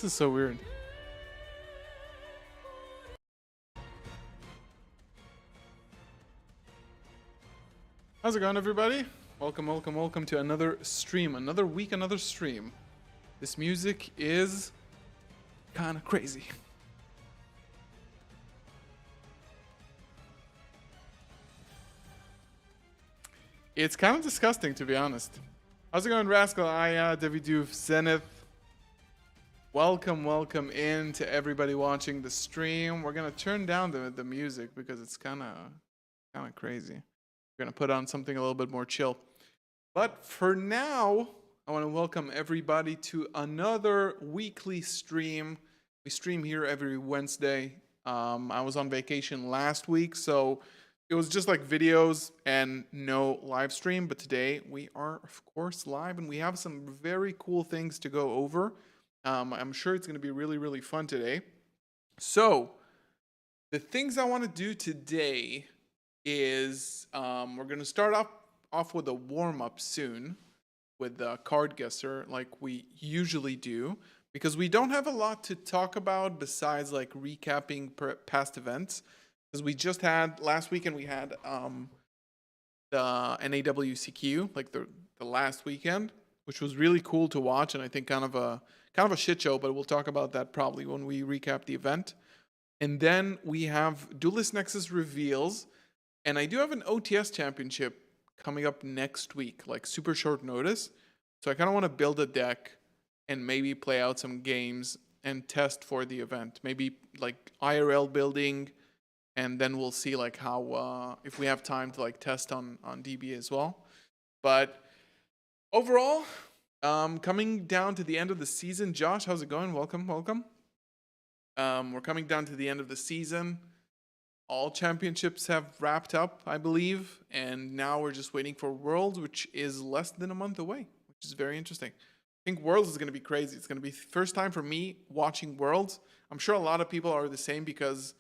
This is so weird. How's it going, everybody? Welcome, welcome, welcome to another stream. Another week, another stream. This music is kind of crazy. It's kind of disgusting, to be honest. How's it going, Rascal? Aya, Davidoof, Zenith. Welcome, welcome in to everybody watching the stream. We're gonna turn down the music because it's kind of crazy. We're gonna put on something a little bit more chill. But for now, I want to welcome everybody to another weekly stream. We stream here every Wednesday. I was on vacation last week, so it was just like videos and no live stream. But today we are, of course, live, and we have some very cool things to go over. I'm sure it's going to be really, really fun today. So the things I want to do today is we're going to start off with a warm-up soon with the card guesser like we usually do, because we don't have a lot to talk about besides like recapping past events, because we just had last weekend we had the NAWCQ, like the last weekend, which was really cool to watch, and I think kind of a shit show, but we'll talk about that probably when we recap the event. And then we have Duelist Nexus reveals, and I do have an OTS championship coming up next week, like super short notice. So I kind of want to build a deck and maybe play out some games and test for the event. Maybe like IRL building, and then we'll see like how if we have time to like test on DB as well. But overall, coming down to the end of the season. Josh, how's it going? Welcome, welcome. We're coming down to the end of the season. All championships have wrapped up, I believe, and now we're just waiting for Worlds, which is less than a month away, which is very interesting. I think Worlds is going to be crazy. It's going to be the first time for me watching Worlds. I'm sure a lot of people are the same because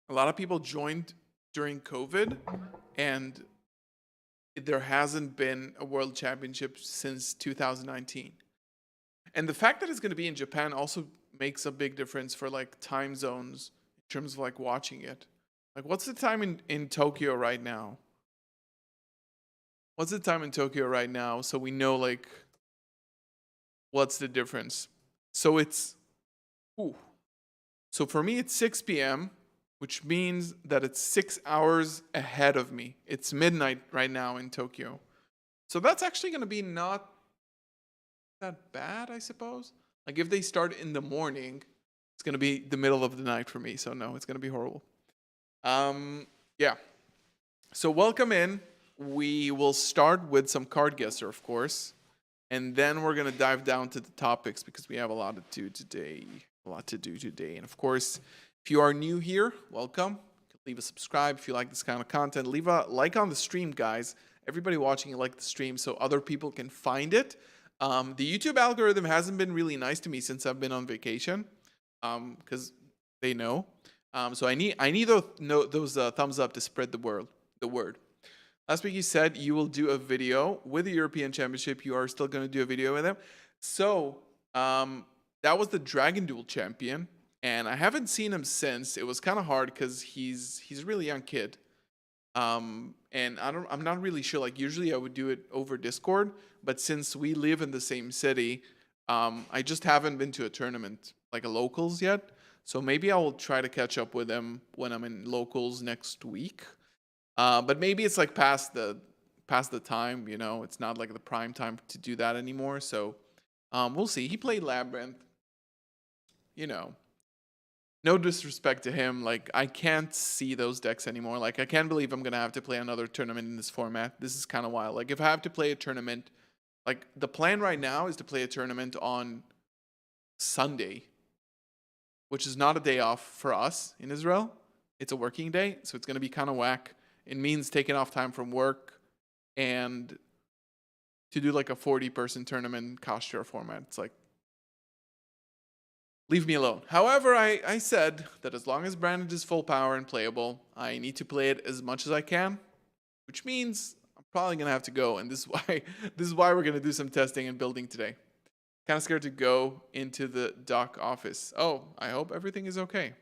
a lot of people joined during COVID, and there hasn't been a World Championship since 2019. And the fact that it's going to be in Japan also makes a big difference for like time zones in terms of like watching it. Like, what's the time in Tokyo right now? What's the time in Tokyo right now? So we know like what's the difference. So it's, so for me it's 6 p.m., which means that it's 6 hours ahead of me. It's midnight right now in Tokyo. So that's actually going to be not that bad, I suppose. Like if they start in the morning, it's going to be the middle of the night for me. So no, it's going to be horrible. Yeah. So welcome in. We will start with some card guesser, of course. And then we're going to dive down to the topics because we have a lot to do today. And of course, if you are new here, welcome. Leave a subscribe if you like this kind of content. Leave a like on the stream, guys. Everybody watching, like the stream so other people can find it. The YouTube algorithm hasn't been really nice to me since I've been on vacation, because they know. So I need those thumbs up to spread the word. Last week you said you will do a video with the European Championship. You are still going to do a video with them. So that was the Dragon Duel champion. And I haven't seen him since. It was kind of hard because he's a really young kid. And I'm not really sure. Like usually I would do it over Discord, but since we live in the same city, I just haven't been to a tournament like a locals yet. So maybe I will try to catch up with him when I'm in locals next week. But maybe it's like past the time, you know. It's not like the prime time to do that anymore. So we'll see. He played Labyrinth, you know. No disrespect to him, like I can't see those decks anymore. Like I can't believe I'm gonna have to play another tournament in this format. This is kind of wild. Like if I have to play a tournament, like the plan right now is to play a tournament on Sunday, which is not a day off for us in Israel. It's a working day, so it's gonna be kind of whack. It means taking off time from work and to do like a 40-person tournament Kashtira format. It's like, leave me alone. However, I said that as long as Branded is full power and playable, I need to play it as much as I can, which means I'm probably gonna have to go, and this is why we're gonna do some testing and building today. Kind of scared to go into the doc office. Oh, I hope everything is okay.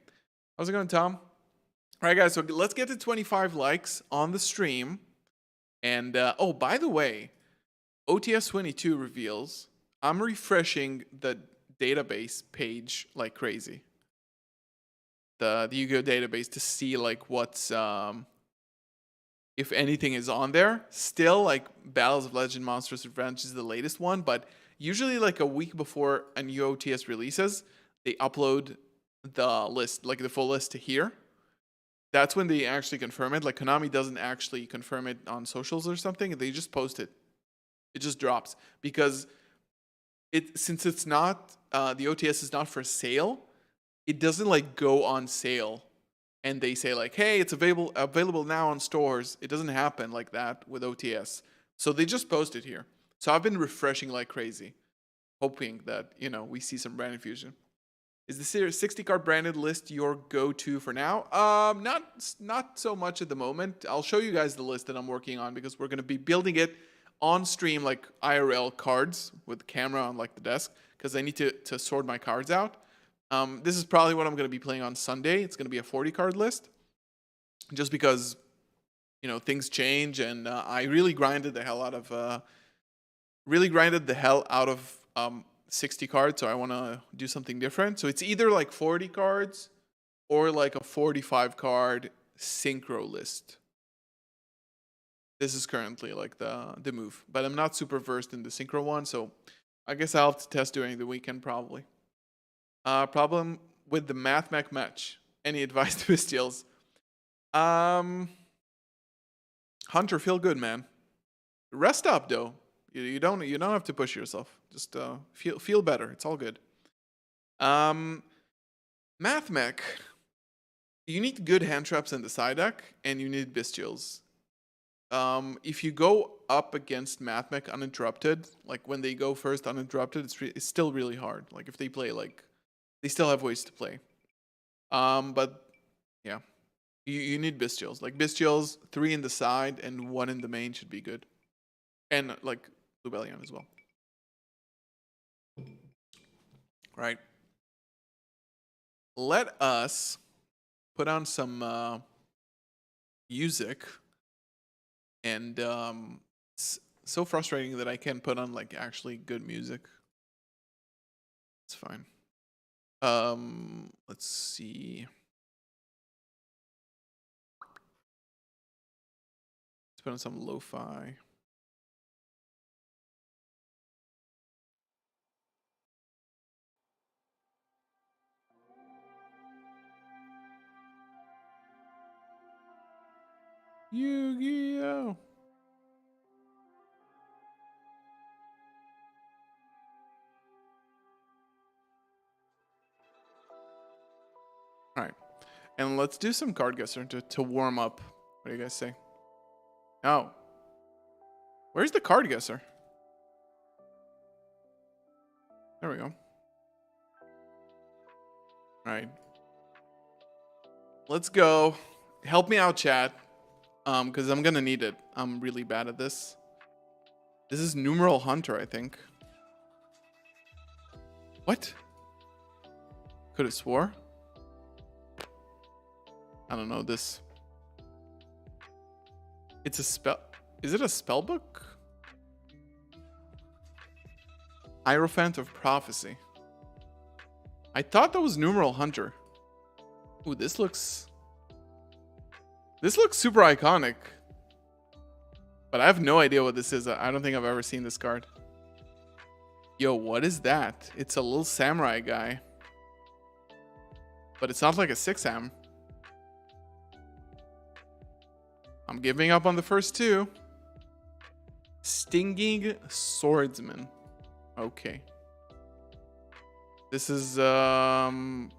How's it going, Tom? All right, guys, so let's get to 25 likes on the stream. And, oh, by the way, OTS 22 reveals I'm refreshing the database page like crazy. The Yu-Gi-Oh database to see like what's if anything is on there. Still, like Battles of Legend Monsters Revenge is the latest one, but usually like a week before a new OTS releases, they upload the list, like the full list to here. That's when they actually confirm it. Like Konami doesn't actually confirm it on socials or something. They just post it. It just drops because since it's not the OTS is not for sale, it doesn't like go on sale and they say like, hey, it's available now on stores. It doesn't happen like that with OTS. So they just post it here. So I've been refreshing like crazy, hoping that, you know, we see some brand infusion. Is the 60 card branded list your go-to for now? Not so much at the moment. I'll show you guys the list that I'm working on because we're going to be building it on stream, like IRL cards with the camera on like the desk, because I need to sort my cards out. This is probably what I'm going to be playing on Sunday. It's going to be a 40 card list, just because, you know, things change, and I really grinded the hell out of 60 cards, so I want to do something different. So it's either like 40 cards or like a 45 card synchro list. This is currently like the move, but I'm not super versed in the synchro one, so I guess I'll have to test during the weekend probably. Problem with the MAWCQ match. Any advice to Bestials? Hunter, feel good, man. Rest up though. You don't have to push yourself. Just feel better. It's all good. MAWCQ. You need good hand traps in the side deck, and you need Bestials. If you go up against MAWCQ uninterrupted, like when they go first uninterrupted, it's still really hard. Like if they play, like they still have ways to play. But yeah, you need Bestials. Like Bestials, 3 in the side and 1 in the main should be good, and like Lubellion as well. Right. Let us put on some music. And it's so frustrating that I can't put on like actually good music. It's fine. Let's see. Let's put on some lo-fi. Yu-Gi-Oh! Alright. And let's do some card guesser to warm up. What do you guys say? Oh. Where's the card guesser? There we go. Alright. Let's go. Help me out, chat. Because I'm gonna need it. I'm really bad at this. This is numeral Hunter, I think. What? Could have swore? I don't know this. It's a spell. Is it a spell book? Hierophant of Prophecy. I thought that was numeral Hunter. Ooh, this looks super iconic. But I have no idea what this is. I don't think I've ever seen this card. Yo, what is that? It's a little samurai guy. But it's not like a 6-am. I'm giving up on the first 2. Stinging Swordsman. Okay. This is Performa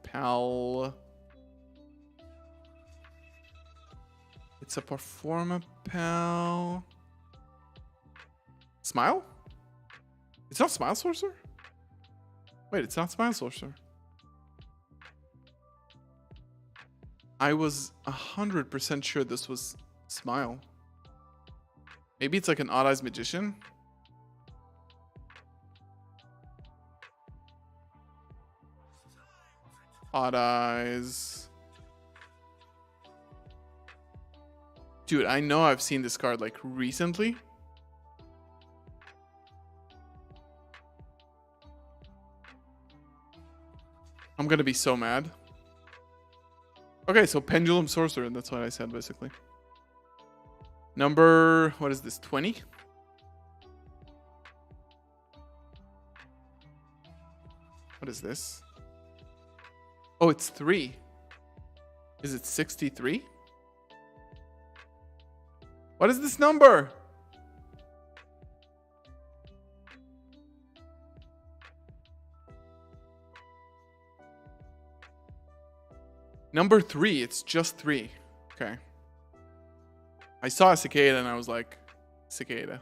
Pal. It's a Performa Pal. Smile? It's not Smile Sorcerer? Wait, it's not Smile Sorcerer. I was 100% sure this was Smile. Maybe it's like an Odd Eyes Magician. Odd Eyes. Dude, I know I've seen this card like recently. I'm gonna be so mad. Okay, so Pendulum Sorcerer, that's what I said basically. Number, what is this, 20? What is this? Oh, it's 3. Is it 63? What is this number? Number 3, it's just 3. Okay. I saw a cicada and I was like, cicada.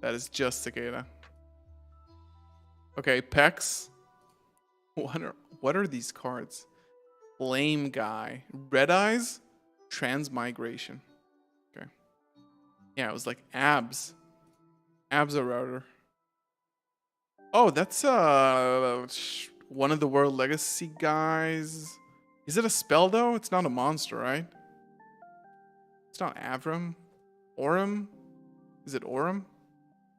That is just cicada. Okay, Pex. What are these cards? Lame Guy. Red Eyes? Transmigration. Okay. Yeah, it was like Abs. Abs a router. Oh, that's one of the World Legacy guys. Is it a spell though? It's not a monster, right? It's not Avram. Orim? Is it Orim?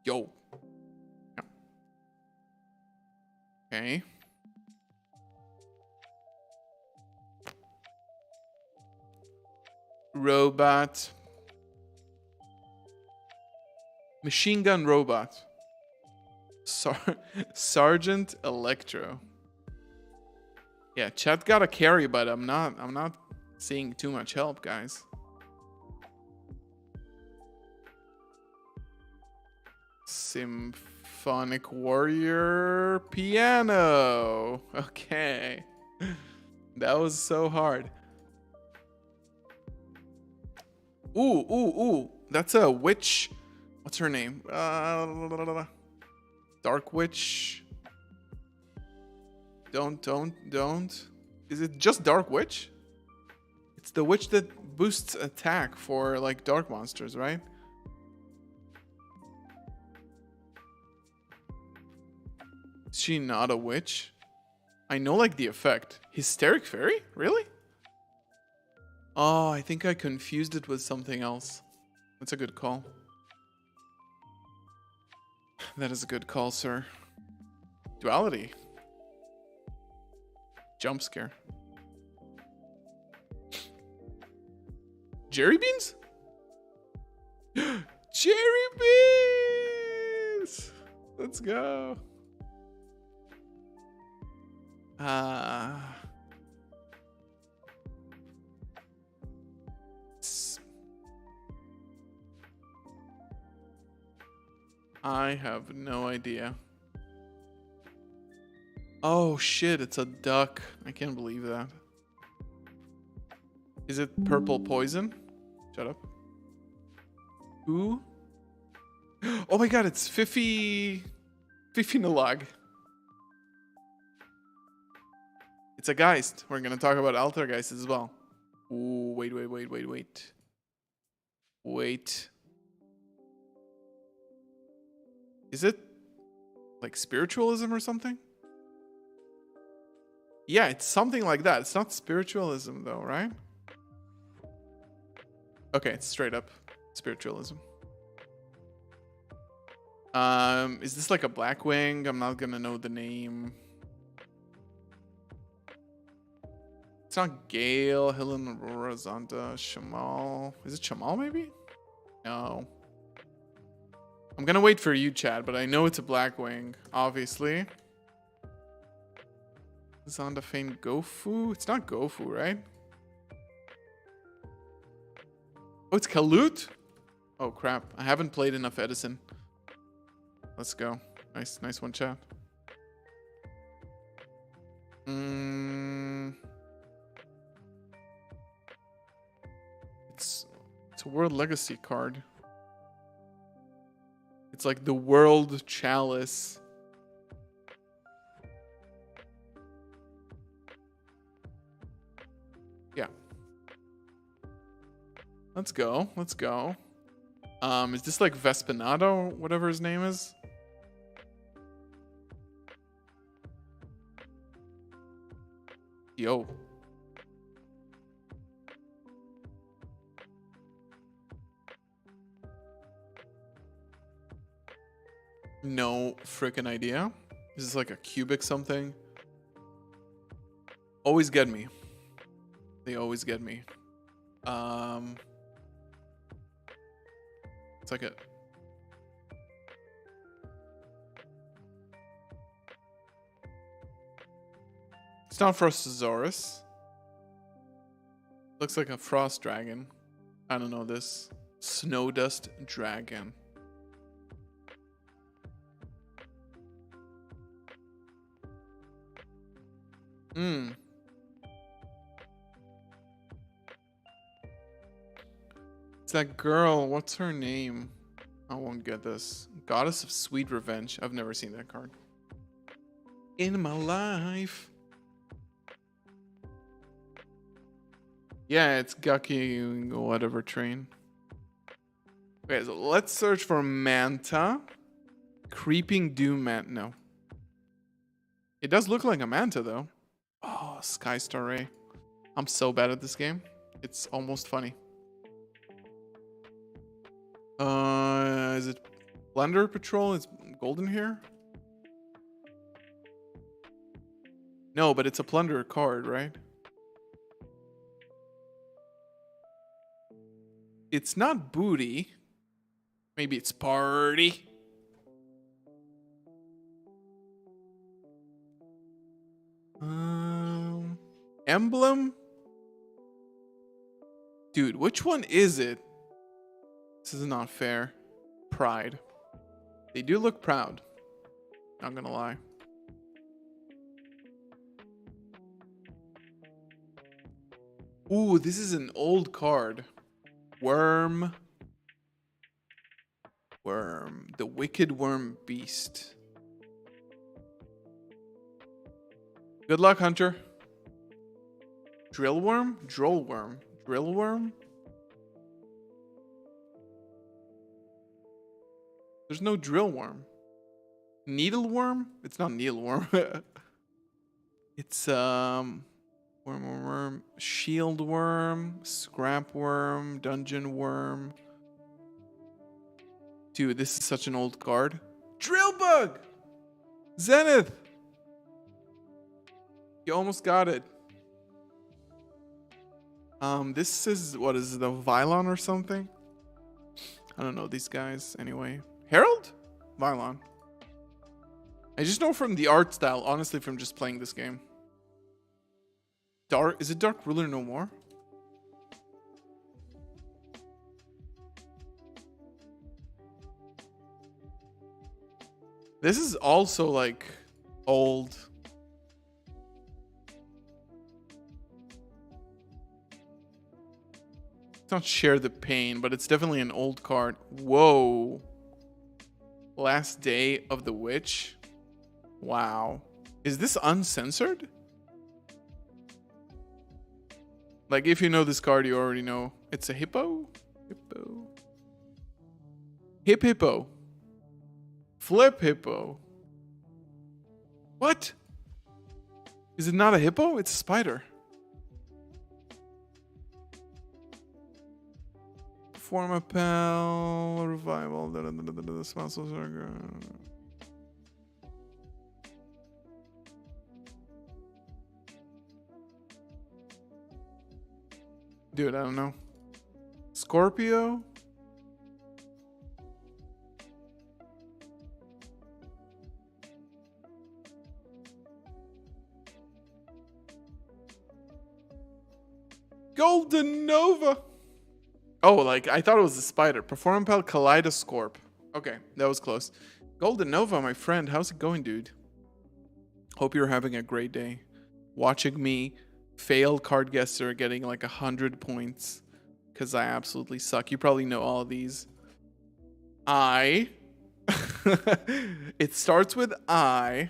Yo. Yeah. Okay. Robot. Machine Gun Robot. Sergeant Electro. Yeah, chat got a carry, but I'm not seeing too much help, guys. Symphonic Warrior Piano. Okay. That was so hard. Ooh. That's a witch. What's her name? Dark Witch. Don't. Is it just Dark Witch? It's the witch that boosts attack for like dark monsters, right? Is she not a witch? I know like the effect. Hysteric Fairy? Really? Oh, I think I confused it with something else. That's a good call. That is a good call, sir. Duality. Jump scare. Jerry beans? Jerry beans! Let's go. I have no idea. Oh shit, it's a duck. I can't believe that. Is it purple poison? Shut up. Who? Oh my god, it's Fifi Nalag. It's a Geist. We're gonna talk about Altergeist as well. Ooh, wait. Wait. Is it like spiritualism or something? Yeah, it's something like that. It's not spiritualism though, right? Okay, it's straight up spiritualism. Is this like a Blackwing? I'm not gonna know the name. It's not Gale, Helen, Aurora, Zonda, Shamal. Is it Shamal maybe? No. I'm gonna wait for you, Chad, but I know it's a Blackwing, obviously. Zonda Fane Gofu? It's not Gofu, right? Oh, it's Kalut? Oh crap. I haven't played enough Edison. Let's go. Nice one, Chad. It's a World Legacy card. It's like the World Chalice. Yeah. Let's go. Is this like Vespinato, whatever his name is? Yo. No freaking idea. Is this like a cubic something? Always get me. They always get me. It's like a... It's not Frostosaurus. Looks like a frost dragon. I don't know this. Snow dust dragon. It's that girl. What's her name? I won't get this. Goddess of Sweet Revenge. I've never seen that card in my life. Yeah, it's Gucky whatever train. Okay, so let's search for Manta. Creeping Doom Manta. No. It does look like a Manta though. Oh, Skystar Ray. I'm so bad at this game. It's almost funny. Is it Plunder Patrol? It's golden here? No, but it's a Plunder card, right? It's not Booty. Maybe it's Party. Emblem? Dude, which one is it? This is not fair. Pride. They do look proud. Not gonna lie. Ooh, this is an old card. Worm. Worm. The Wicked Worm Beast. Good luck, Hunter. Drill Worm? Droll Worm. Drill Worm? There's no Drill Worm. Needle Worm? It's not Needle Worm. It's worm. Shield Worm, Scrap Worm, Dungeon Worm. Dude, this is such an old card. Drill Bug! Zenith! You almost got it. This is, what is it, the Vylon or something? I don't know these guys anyway. Herald? Vylon. I just know from the art style, honestly, from just playing this game. Is it Dark Ruler no more? This is also like old. It's not Share the Pain, but it's definitely an old card. Whoa. Last Day of the Witch. Wow. Is this uncensored? Like, if you know this card, you already know. It's a hippo? Hippo. Hip hippo. Flip hippo. What? Is it not a hippo? It's a spider. Form a pal. Revival. Dude, I don't know. Scorpio? Golden Nova! Oh, like, I thought it was a spider. Performpal Kaleidoscorp. Okay, that was close. Golden Nova, my friend. How's it going, dude? Hope you're having a great day. Watching me fail card guesser getting like 100 points because I absolutely suck. You probably know all of these. I. It starts with I.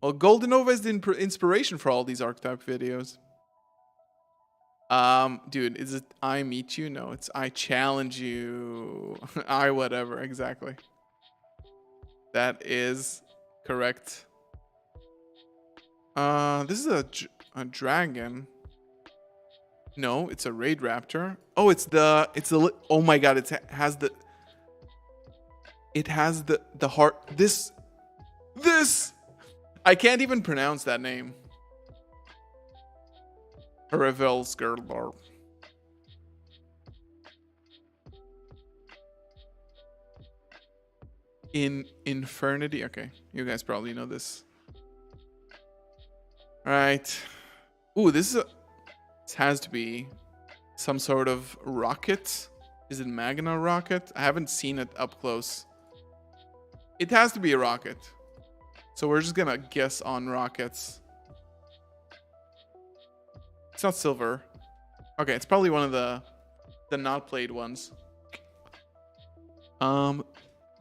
Well, Golden Nova is the inspiration for all these archetype videos. Dude, is it I meet you? No, it's I challenge you. I whatever, exactly. That is correct. This is a dragon. No, it's a raid raptor. Oh, oh my god, it has the heart. This I can't even pronounce that name. Revelsgurlar. In Infernity. Okay, you guys probably know this. All right. Ooh, this has to be some sort of rocket. Is it Magna rocket? I haven't seen it up close. It has to be a rocket. So we're just gonna guess on rockets. It's not silver. Okay, it's probably one of the not played ones.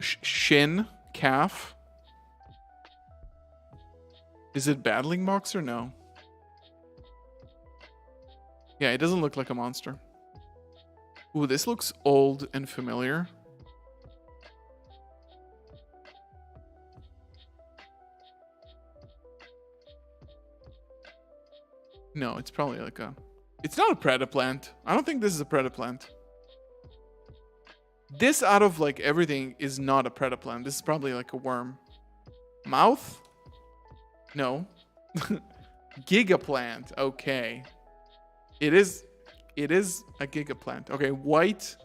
Shin, calf. Is it battling boxer? No. Yeah, it doesn't look like a monster. Ooh, this looks old and familiar. No, it's probably like a... It's not a predaplant. I don't think this is a predaplant. This out of like everything is not a predaplant. This is probably like a worm. Mouth? No. Gigaplant. Okay. It is a gigaplant. Okay, white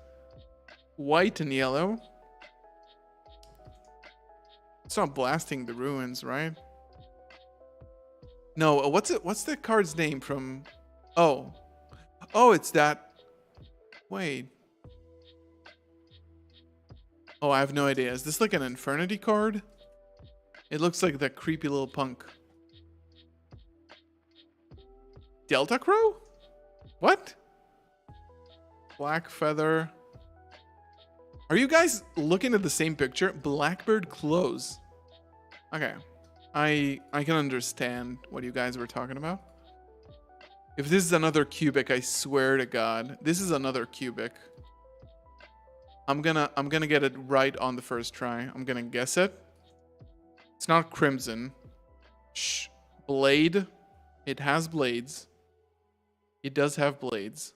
and yellow. It's not blasting the ruins, right? No, what's the card's name from? Oh, it's that. Wait. Oh, I have no idea. Is this like an Infernity card? It looks like that creepy little punk. Delta Crow? What? Black feather. Are you guys looking at the same picture? Blackbird clothes. Okay. I can understand what you guys were talking about. If this is another cubic, I swear to God, this is another cubic. I'm gonna get it right on the first try. I'm gonna guess it. It's not crimson. Shh. Blade. It has blades. It does have blades.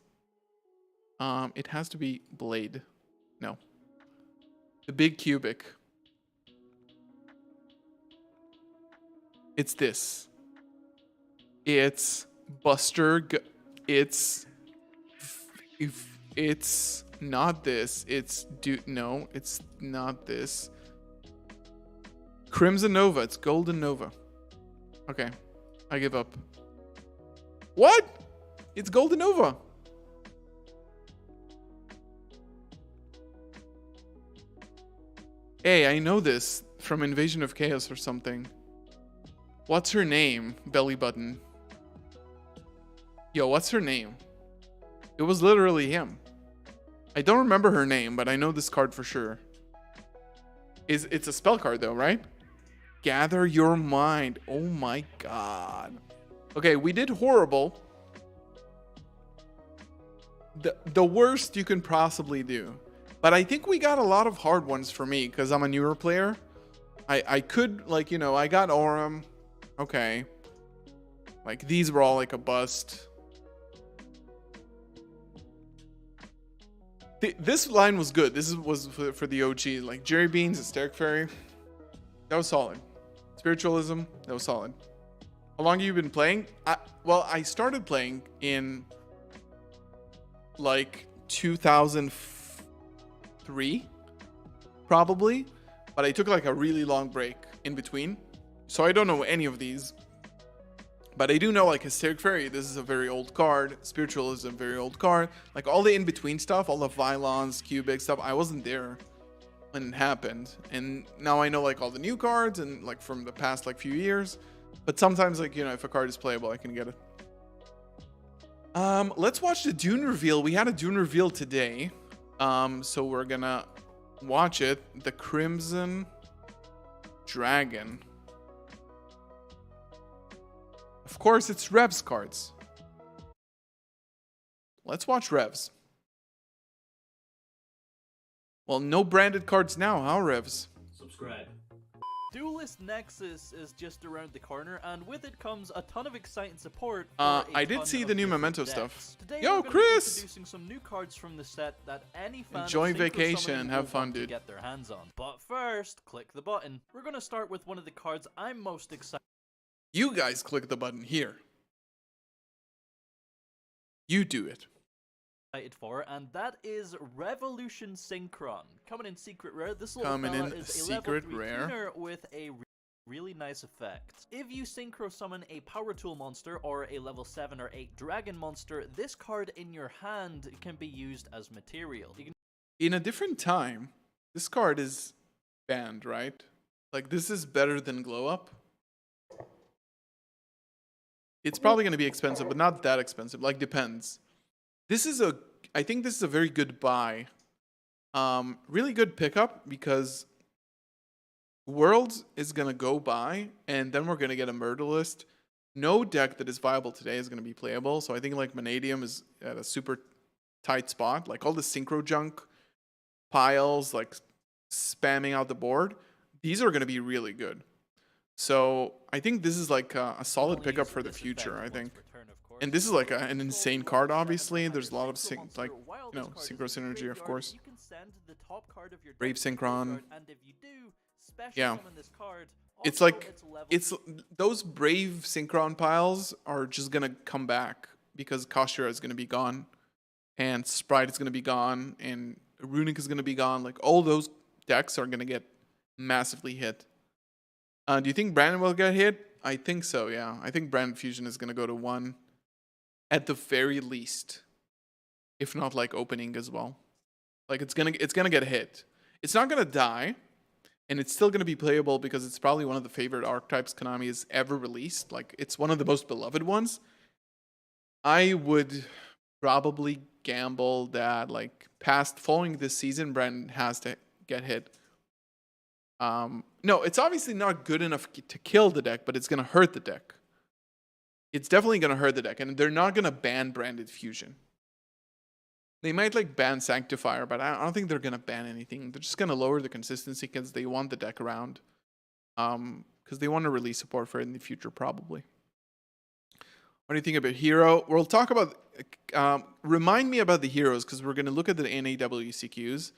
It has to be blade. No. The big cubic. It's this. It's Buster. It's not this. No, it's not this. Crimson Nova. It's Golden Nova. Okay, I give up. What? It's Golden Nova. Hey, I know this from Invasion of Chaos or something. What's her name? Belly button. Yo, what's her name? It was literally him. I don't remember her name, but I know this card for sure. It's a spell card though, right? Gather your mind. Oh my god. Okay, we did horrible. The worst you can possibly do. But I think we got a lot of hard ones for me because I'm a newer player. I could, like, you know, I got Aurum. Okay. Like, these were all like a bust. This line was good. This was for the OG. Like, Jerry Beans, Hysteric Fairy. That was solid. Spiritualism, that was solid. How long have you been playing? Well, I started playing in, like, 2003, probably. But I took, like, a really long break in between. So I don't know any of these. But I do know, like, Hysteric Fairy, this is a very old card. Spiritualism, very old card. Like, all the in-between stuff, all the Vylons, Cubic stuff, I wasn't there when it happened. And now I know, like, all the new cards and, like, from the past, like, few years. But sometimes, like, you know, if a card is playable, I can get it. Let's watch the Dune reveal. We had a Dune reveal today. So we're gonna watch it. The Crimson Dragon. Of course, it's Rev's cards. Let's watch revs. Well, no branded cards now, huh, revs? Subscribe. Duelist Nexus is just around the corner, and with it comes a ton of exciting support. I did see the new Memento stuff. Today Yo, we're gonna Chris! be introducing some new cards from the set that any fan Enjoy of synchro vacation, summoning have will fun, want to dude. get their hands on. But first, click the button. We're gonna start with one of the cards I'm most excited You guys click the button here. You do it. for, and that is Revolution Synchron. Coming in secret rare, this little Coming fella in is a secret level 3 rare. tuner with a really nice effect. If you synchro summon a power tool monster or a level 7 or 8 dragon monster, this card in your hand can be used as material. You can In a different time, this card is banned, right? Like, this is better than Glow Up. It's probably going to be expensive, but not that expensive. Like, depends. I think this is a very good buy. Really good pickup because Worlds is going to go by, and then we're going to get a murder list. No deck that is viable today is going to be playable, so I think like Vanadium is at a super tight spot. Like all the synchro junk piles, like spamming out the board, these are going to be really good. So I think this is like a solid pickup for the future, I think. And this is like an insane card, obviously. There's a lot of synchro synergy, of course. Brave Synchron. Yeah. It's like, those Brave Synchron piles are just going to come back because Kashira is going to be gone, and Sprite is going to be gone, and Runic is going to be gone. Like, all those decks are going to get massively hit. Do you think Brandon will get hit? I think so, yeah. I think Brandon Fusion is going to go to 1 at the very least, if not like opening as well. Like, it's gonna get hit. It's not gonna die, and it's still gonna be playable because it's probably one of the favorite archetypes Konami has ever released. Like, it's one of the most beloved ones. I would probably gamble that like following this season, Brandon has to get hit. No, it's obviously not good enough to kill the deck, but it's gonna hurt the deck. It's definitely gonna hurt the deck, and they're not gonna ban Branded Fusion. They might like ban Sanctifier, but I don't think they're gonna ban anything. They're just gonna lower the consistency because they want the deck around. Because they want to release support for it in the future, probably. What do you think about Hero? We'll talk about. Remind me about the heroes because we're gonna look at the NAWCQs.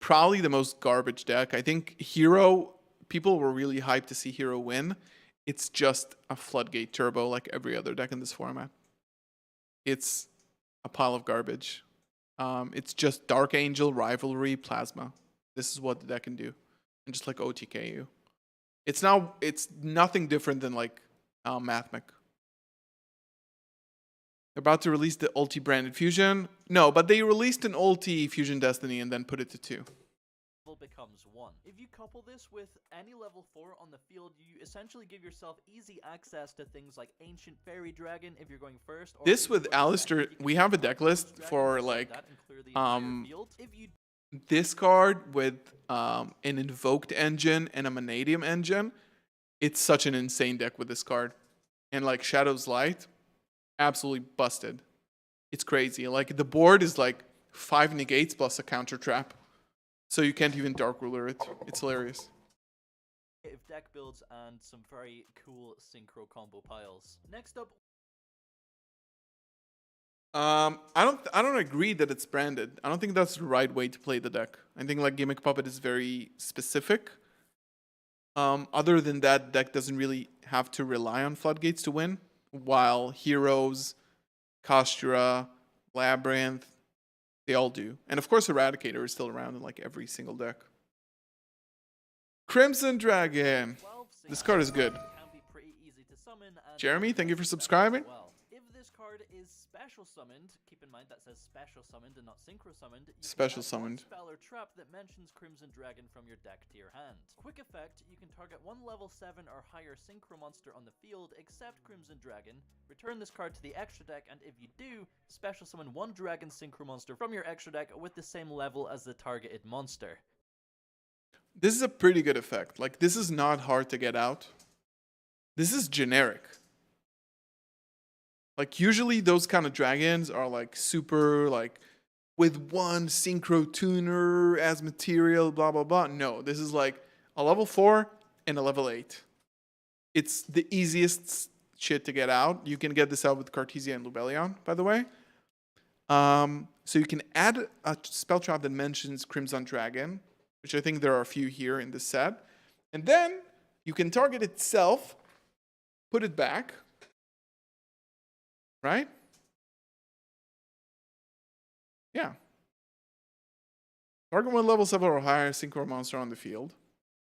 Probably the most garbage deck. I think Hero. People were really hyped to see Hero win. It's just a Floodgate Turbo like every other deck in this format. It's a pile of garbage. It's just Dark Angel, Rivalry, Plasma. This is what the deck can do. And just like OTKU. It's nothing different than like Mathmic. They're about to release the Ulti branded Fusion. No, but they released an Ulti Fusion Destiny and then put it to 2. Becomes 1. If you couple this with any level 4 on the field, you essentially give yourself easy access to things like Ancient Fairy Dragon if you're going first. Or this with Alistair, we have a deck list for like this card with an Invoked engine and a Vanadium engine. It's such an insane deck with this card. And like Shadow's Light, absolutely busted. It's crazy. Like the board is like 5 negates plus a counter trap. So you can't even Dark Ruler it. It's hilarious. Deck builds and some very cool synchro combo piles. Next up, I don't agree that it's branded. I don't think that's the right way to play the deck. I think like Gimmick Puppet is very specific. Other than that, deck doesn't really have to rely on Floodgates to win. While Heroes, Kastura, Labyrinth, they all do. And of course, Eradicator is still around in like every single deck. Crimson Dragon. This card is good. Jeremy, thank you for subscribing. If this card is special summoned, keep in mind that says special summoned and not synchro summoned. Special summoned. Spell or trap that mentions Crimson Dragon from your deck to your hand. Quick effect, you can target one level 7 or higher synchro monster on the field except Crimson Dragon. Return this card to the extra deck, and if you do, special summon one dragon synchro monster from your extra deck with the same level as the targeted monster. This is a pretty good effect. Like, this is not hard to get out. This is generic. Like usually those kind of dragons are like super like with one synchro tuner as material, blah blah blah. No, this is like a level 4 and a level 8. It's the easiest shit to get out. You can get this out with Cartesia and Lubellion, by the way. So you can add a spell trap that mentions Crimson Dragon, which I think there are a few here in this set. And then you can target itself, put it back, right? Yeah. Target one level 7 or higher synchro monster on the field.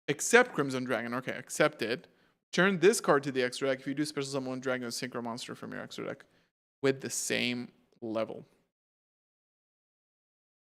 Except Crimson Dragon. Okay, accept it. Turn this card to the extra deck if you do special summon one dragon or synchro monster from your extra deck with the same level.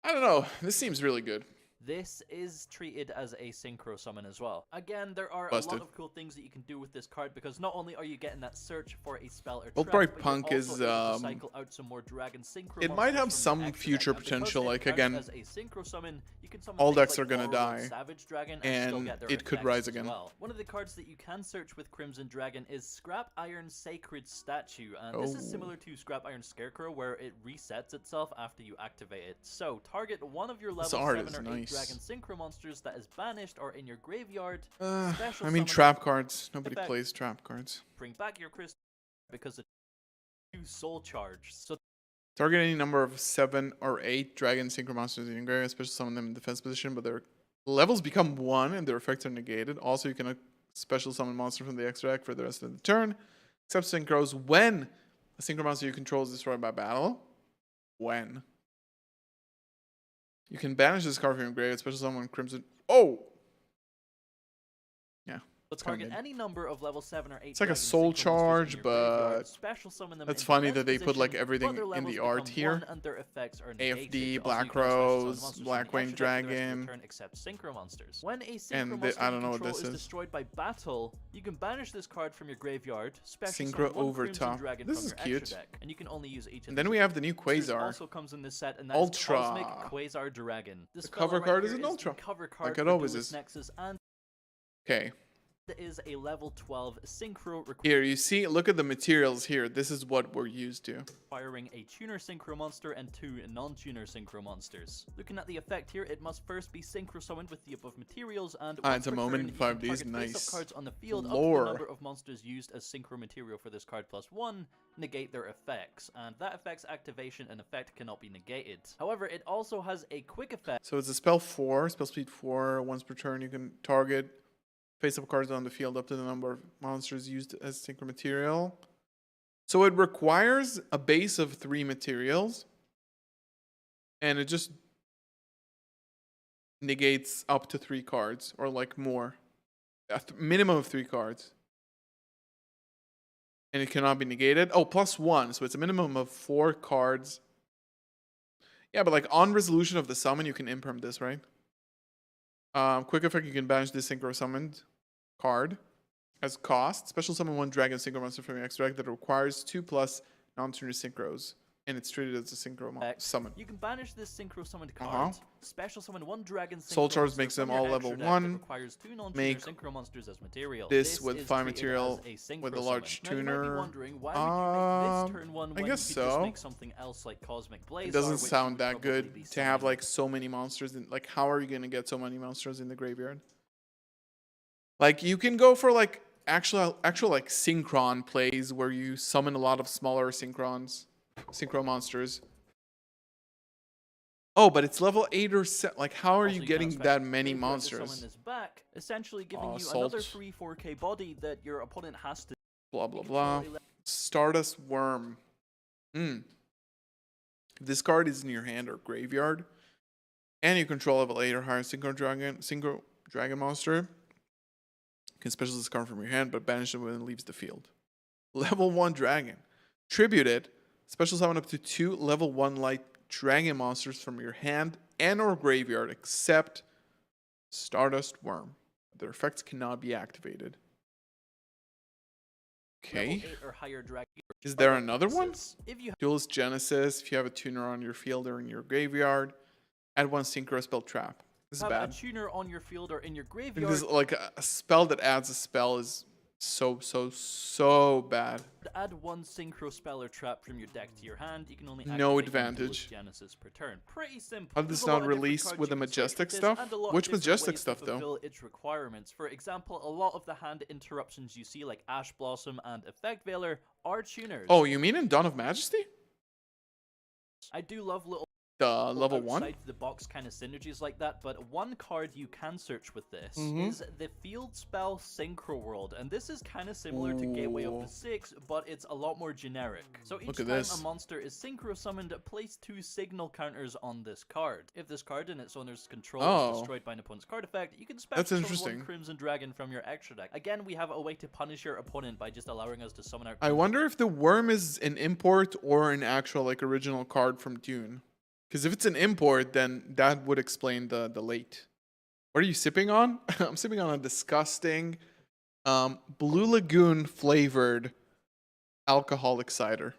I don't know. This seems really good. This is treated as a synchro summon as well. Again, there are Busted. a lot of cool things that you can do with this card because not only are you getting that search for a spell or Old trap, Bright but Punk you're is, also able to cycle out some more dragon synchro it might monsters have from some your extra future deck. And because potential, it like, counts again, as a synchro summon, you can summon all things decks like are gonna Borrow and die, Savage Dragon and still get their it could effects rise as again. well. One of the cards that you can search with Crimson Dragon is Scrap Iron Sacred Statue, and this is similar to Scrap Iron Scarecrow where it resets itself after you activate it. So target one of your level 7 or 8 dragon synchro monsters that is banished or in your graveyard. I mean trap cards. Nobody plays trap cards. Bring back your crystal because it's 2 soul charge. So target any number of 7 or 8 dragon synchro monsters in your graveyard, especially some of them in defense position, but their levels become 1 and their effects are negated. Also, you can special summon monster from the extra deck for the rest of the turn. Except synchros when a synchro monster you control is destroyed by battle. When. You can banish this card from your graveyard, special summon Crimson. Oh! Yeah. target any number of level 7 or 8. It's like a soul charge, but special summon them that's in funny defense that they put like position, everything but their in the levels art become here. 1 and their effects are negated. AFD, Also, Black you can special summon Rose, monsters from the Blackwing extra deck for the rest of Dragon. your turn except synchro monsters. When a synchro And monster I don't know you what control this is is. destroyed by battle, you can banish this card from your graveyard, special Synchro summon one over Crimson top. Dragon This from is your cute. extra deck, and you can only use each of And then these we have the new monsters Quasar. also comes in this set, and that's Ultra. Cosmic Quasar Dragon. The cover card is an the Ultra, cover card like it for always Duelist is. Nexus, and Okay. is a level 12 synchro Here, you see, look at the materials here. This is what we're used to. requiring a tuner synchro monster and 2 non-tuner synchro monsters. Looking at the effect here, it must first be synchro summoned with the above materials, and once it's a per moment turn, in you 5 can days, target nice. face-up cards on the field up to Lore. the number of monsters used as synchro material for this card plus 1, negate their effects, and that effect's activation and effect cannot be negated. However, it also has a quick effect. So it's a spell 4, spell speed 4. Once per turn, you can target face-up cards on the field up to the number of monsters used as synchro material. So it requires a base of 3 materials, and it just negates up to 3 cards, or like more. A minimum of 3 cards. And it cannot be negated. Oh, plus 1, so it's a minimum of 4 cards. Yeah, but like on resolution of the summon, you can imperm this, right? Quick effect, you can banish this synchro summoned card as cost. Special summon 1 dragon synchro monster from your extra deck that requires 2+ non-tuner synchros, and it's treated as a synchro summon. You can banish this synchro summoned card. Special summon 1 dragon synchro Soul Charge monster makes from them your all extra level deck that 1. requires 2 non-tuner Make synchro monsters as material. this with is 5 treated material as a synchro with a summon. large Now, you might be tuner. wondering, why would you make this turn 1 I when guess you could just so. make something else like Cosmic Blaze? It doesn't sound that good to have like so many monsters in, like how are you going to get so many monsters in the graveyard? Like you can go for like actual like synchron plays where you summon a lot of smaller synchro monsters. Oh, but it's level 8 or 7. Like how are you getting that many monsters? Summon this back, essentially giving you Assault. another free 4K body that your opponent has to Blah blah blah. Stardust Worm. If this card is in your hand or graveyard, and you control level 8 or higher synchro dragon monster, you can special this card from your hand, but banish it when it leaves the field. Level 1 dragon. Tribute it. Special summon up to 2 level 1 light dragon monsters from your hand and or graveyard, except Stardust Worm. Their effects cannot be activated. Okay. Is there another one? Duelist Genesis. If you have a tuner on your field or in your graveyard, add 1 synchro spell trap. This is bad. A tuner on your field or in your I think graveyard. this is like a spell that adds a spell is so bad. Add one synchro spell or trap from your deck to your hand. You can only No activate one advantage. Duelist Genesis per turn. Pretty simple. How did There's this a lot not of different release cards with the you can search Majestic with this, stuff? and a lot of Which different Majestic ways to stuff, though? fulfill its requirements. For example, a lot of the hand interruptions you see, like Ash Blossom and Effect Veiler, are tuners. Oh, you mean in Dawn of Majesty? I do love little The level 1? outside the box kind of synergies like that, but one card you can search with this Mhm. is the field spell Synchro World, and this is kind of similar to Gateway of Ooh. the Six, but it's a lot more generic. So each Look at time this. a monster is synchro summoned, place 2 signal counters on this card. If this card and its owner's control Oh. is destroyed by an opponent's card effect, you can That's special summon interesting. one Crimson Dragon from your extra deck. Again, we have a way to punish your opponent by just allowing us to summon our I wonder if the worm is an import or an actual like original card from Dune. Because if it's an import, then that would explain the late. What are you sipping on? I'm sipping on a disgusting Blue Lagoon flavored alcoholic cider.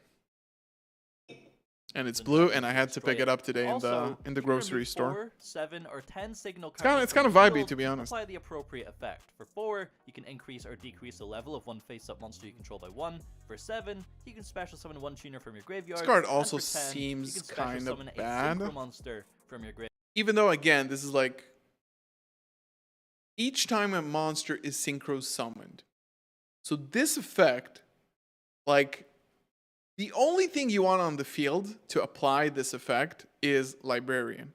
And it's blue, and I had to pick it up today Also, in the you can grocery remove store. 4, 7, or 10 signal It's kinda- counters it's from kinda the vibey, field to be honest. Apply the appropriate effect. For 4, you can increase or decrease the level of one face-up monster you control by 1. For 7, you can special summon one tuner from your graveyard. This card and also for 10, seems you can special kinda summon bad. a synchro monster from your graveyard. Even though, again, this is like each time a monster is synchro summoned. So this effect, like, the only thing you want on the field to apply this effect is Librarian.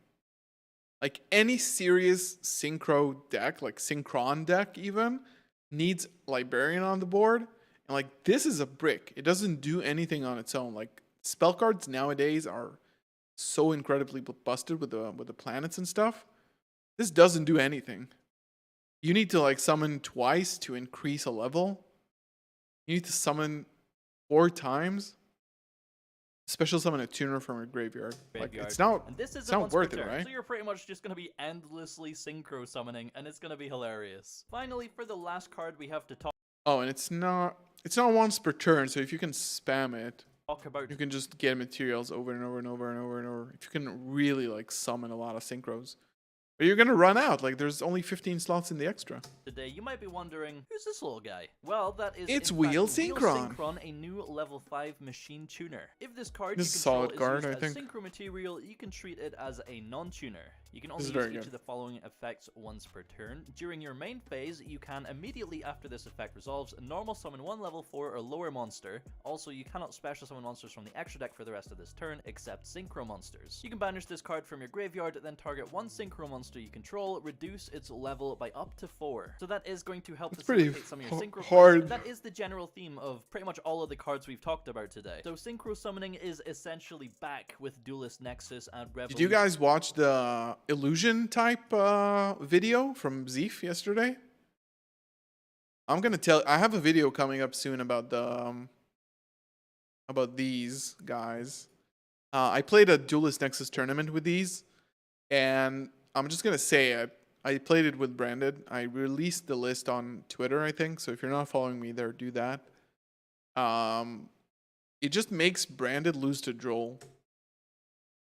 Like any serious synchro deck, like Synchron deck even, needs Librarian on the board. And like this is a brick. It doesn't do anything on its own. Like spell cards nowadays are so incredibly busted with the planets and stuff. This doesn't do anything. You need to like summon twice to increase a level. You need to summon 4 times. Special summon a tuner from your graveyard. Like it's not, And this it's isn't not once per worth it, turn, right? So you're pretty much just going to be endlessly synchro summoning, and it's going to be hilarious. Finally, for the last card we have to talk Oh, and it's not once per turn. So if you can spam it, about you can just get materials over and over and over and over and over. If you can really like summon a lot of synchros. But you're gonna run out. Like there's only 15 slots in the extra. today, you might be wondering, who's this little guy? Well, that is It's in Wheel fact Synchron. Synchron, a new level 5 machine tuner. If this card This you is a control solid is card, used I as think. synchro material, you can treat it as a non-tuner. You can only This is use very each good. of the following effects once per turn. During your main phase, you can immediately after this effect resolves, normal summon one level 4 or lower monster. Also, you cannot special summon monsters from the extra deck for the rest of this turn, except synchro monsters. You can banish this card from your graveyard, then target one synchro monster you control, reduce its level by up to 4. So that is going to help It's pretty facilitate some of your synchro plays, hard. and that is the general theme of pretty much all of the cards we've talked about today. So synchro summoning is essentially back with Duelist Nexus and Revolution. Did you guys watch the illusion type video from Zeef yesterday? I'm gonna I have a video coming up soon about the about these guys. I played a Duelist Nexus tournament with these, and I'm just gonna say it. I played it with Branded. I released the list on Twitter, I think. So if you're not following me there, do that. It just makes Branded lose to Droll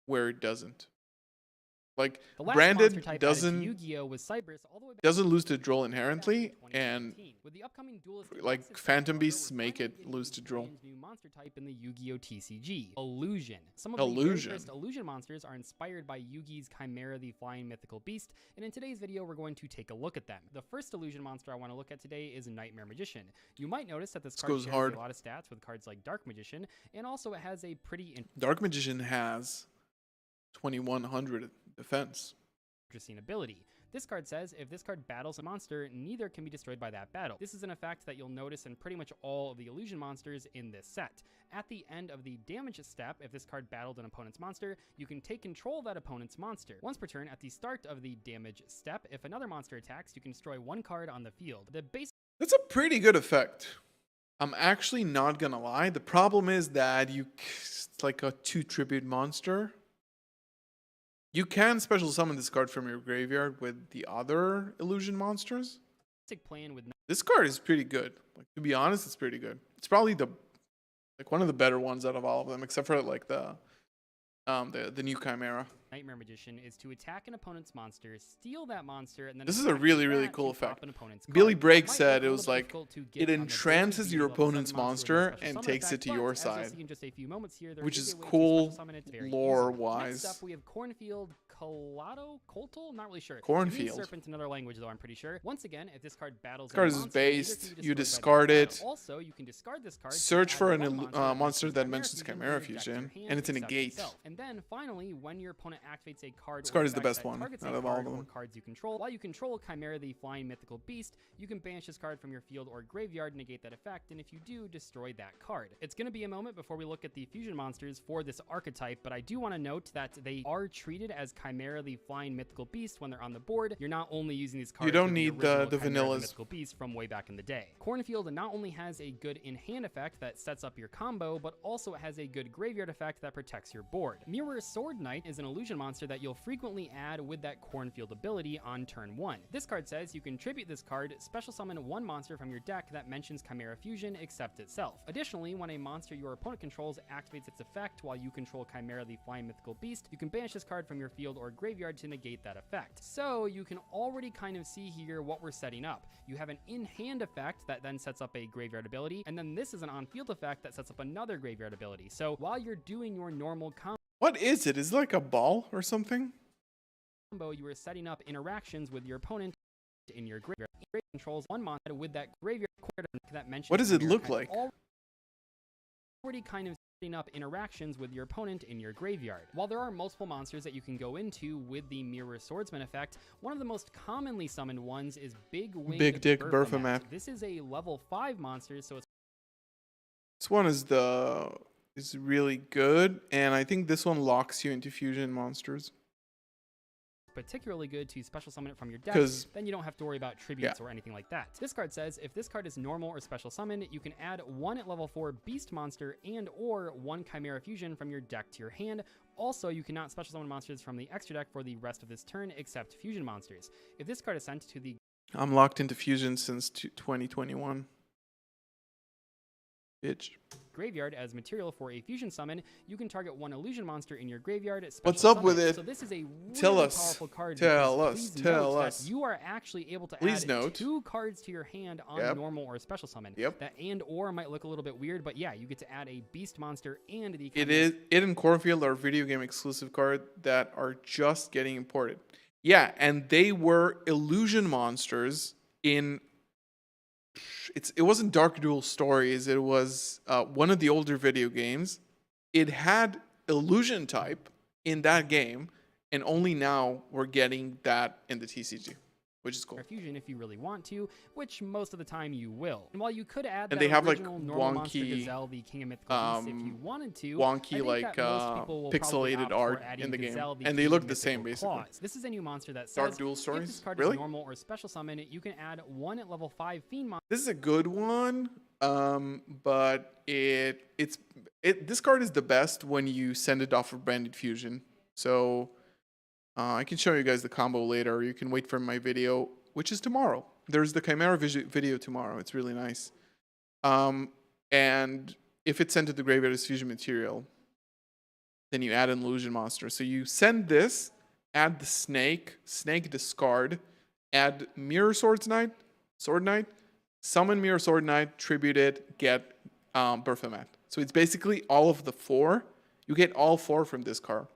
where it doesn't. Like The last Branded monster type added to doesn't Yu-Gi-Oh! Was Cypress all the way back doesn't lose to Droll back in inherently, and 2017. With the upcoming Duelist like Nexus Phantom Monster, Beasts we're make finally it getting lose to Droll. strange new monster type in the Yu-Gi-Oh! TCG, Illusion. Some of the very Illusion. first Illusion monsters are inspired by Yugi's Chimera, the flying mythical beast, and in today's video we're going to take a look at them. The first Illusion monster I want to look at today is Nightmare Magician. You might notice that this card goes shares hard. a lot of stats with cards like Dark Magician, and also it has a pretty Dark Magician has 2100 defense. interesting ability. This card says if this card battles a monster, neither can be destroyed by that battle. This is an effect that you'll notice in pretty much all of the illusion monsters in this set. At the end of the damage step, if this card battled an opponent's monster, you can take control of that opponent's monster. Once per turn, at the start of the damage step, if another monster attacks, you can destroy one card on the field. The base That's a pretty good effect. I'm actually not gonna lie. The problem is that it's like a 2 tribute monster. You can special summon this card from your graveyard with the other illusion monsters. plan with This card is pretty good. Like to be honest, it's pretty good. It's probably one of the better ones out of all of them, except for like the new Chimera. Nightmare Magician is to attack an opponent's monster, steal that monster, and then This is a attack really, with really that cool to pop effect. an opponent's Billy card. Bragg Might said look a it was little like, difficult to it get on the board entrances being your a level 7 opponent's monster with a monster special and summon takes it effect, to but your as you'll side, see in just a few moments here, there which is is a way to cool special summon it very easily. lore-wise. Next up, we have Cornfield Coltl, not really sure. Cornfield. It means serpent in another language, though I'm pretty sure. Once again, if this card battles This card a is monster, based, neither can be you destroyed by discard that it, battle. Also, you can discard this card to search add for one a monster that mentions from Chimera your deck to your Fusion, hand and it's a except negate. itself. And then finally, when your opponent activates a card, This or card is the effect best that one targets a out of all card of or them. cards you control, while you control Chimera the Flying Mythical Beast, you can banish this card from your field or graveyard, negate that effect, and if you do, destroy that card. It's going to be a moment before we look at the fusion monsters for this archetype, but I do want to note that they are treated as Chimera the Flying Mythical Beast when they're on the board. You're not only using these cards. You don't with need original the Chimera vanillas. Mythical Beast from way back in the day. Cornfield not only has a good in-hand effect that sets up your combo, but also it has a good graveyard effect that protects your board. Mirror Sword Knight is an illusion monster that you'll frequently add with that Cornfield ability on turn 1. This card says you can tribute this card, special summon one monster from your deck that mentions Chimera Fusion except itself. Additionally, when a monster your opponent controls activates its effect while you control Chimera the Flying Mythical Beast, you can banish this card from your field or graveyard to negate that effect. So you can already kind of see here what we're setting up. You have an in-hand effect that then sets up a graveyard ability, and then this is an on-field effect that sets up another graveyard ability. So while you're doing your normal What is it? Is it like a ball or something? combo, you are setting up interactions with your opponent in your graveyard. Graveyard controls one monster with that graveyard card that mentions. What does it Chimera look kind of like? Already kind of setting up interactions with your opponent in your graveyard. While there are multiple monsters that you can go into with the Mirror Swordsman effect, one of the most commonly summoned ones is Big Winged Big Dick Baphomet. Baphomet. This is a level 5 monster, so it's This one is really good, and I think this one locks you into fusion monsters. particularly good to special summon it from your deck, 'Cause- then you don't have to worry about tributes or anything like that. This card says if this card is normal or special summon, you can add one at level 4 beast monster and or one Chimera Fusion from your deck to your hand. Also, you cannot special summon monsters from the extra deck for the rest of this turn except fusion monsters. If this card is sent to the I'm locked into fusion since 2021. Bitch. graveyard as material for a fusion summon, you can target one illusion monster in your graveyard. What's special up with summon it? So this is a really Tell us. powerful card. Tell because us. please Tell note us. that you are actually able to Please add note. 2 cards to your hand on Yep. normal or special summon. Yep. That and or might look a little bit weird, but yeah, you get to add a beast monster and the It and Cornfield are video game exclusive cards that are just getting imported. Yeah, and they were illusion monsters in. It wasn't Dark Duel Stories. It was one of the older video games. It had illusion type in that game, and only now we're getting that in the TCG, which is cool. fusion if you really want to, which most of the time you will. And while you could add And that they have, like, original normal monster wonky, Gazelle, the King of Mythical Beasts, if you wanted to, I Wonky think like that most people will probably pixelated opt for art adding in the game, Gazelle, the and they King look of the same Mythical basically. Claws. This is a new monster that says Dark Duel if this Stories, card really? is normal or special summon, you can add one at level 5 fiend monster. This is a good one, but this card is the best when you send it off of Branded Fusion. So I can show you guys the combo later, or you can wait for my video, which is tomorrow. There's the Chimera video tomorrow. It's really nice. And if it's sent to the graveyard as fusion material, then you add an illusion monster. So you send this, add the snake discard, add Mirror Sword Knight, summon Mirror Sword Knight, tribute it, get Baphomet. So it's basically all of the 4. You get all 4 from this card.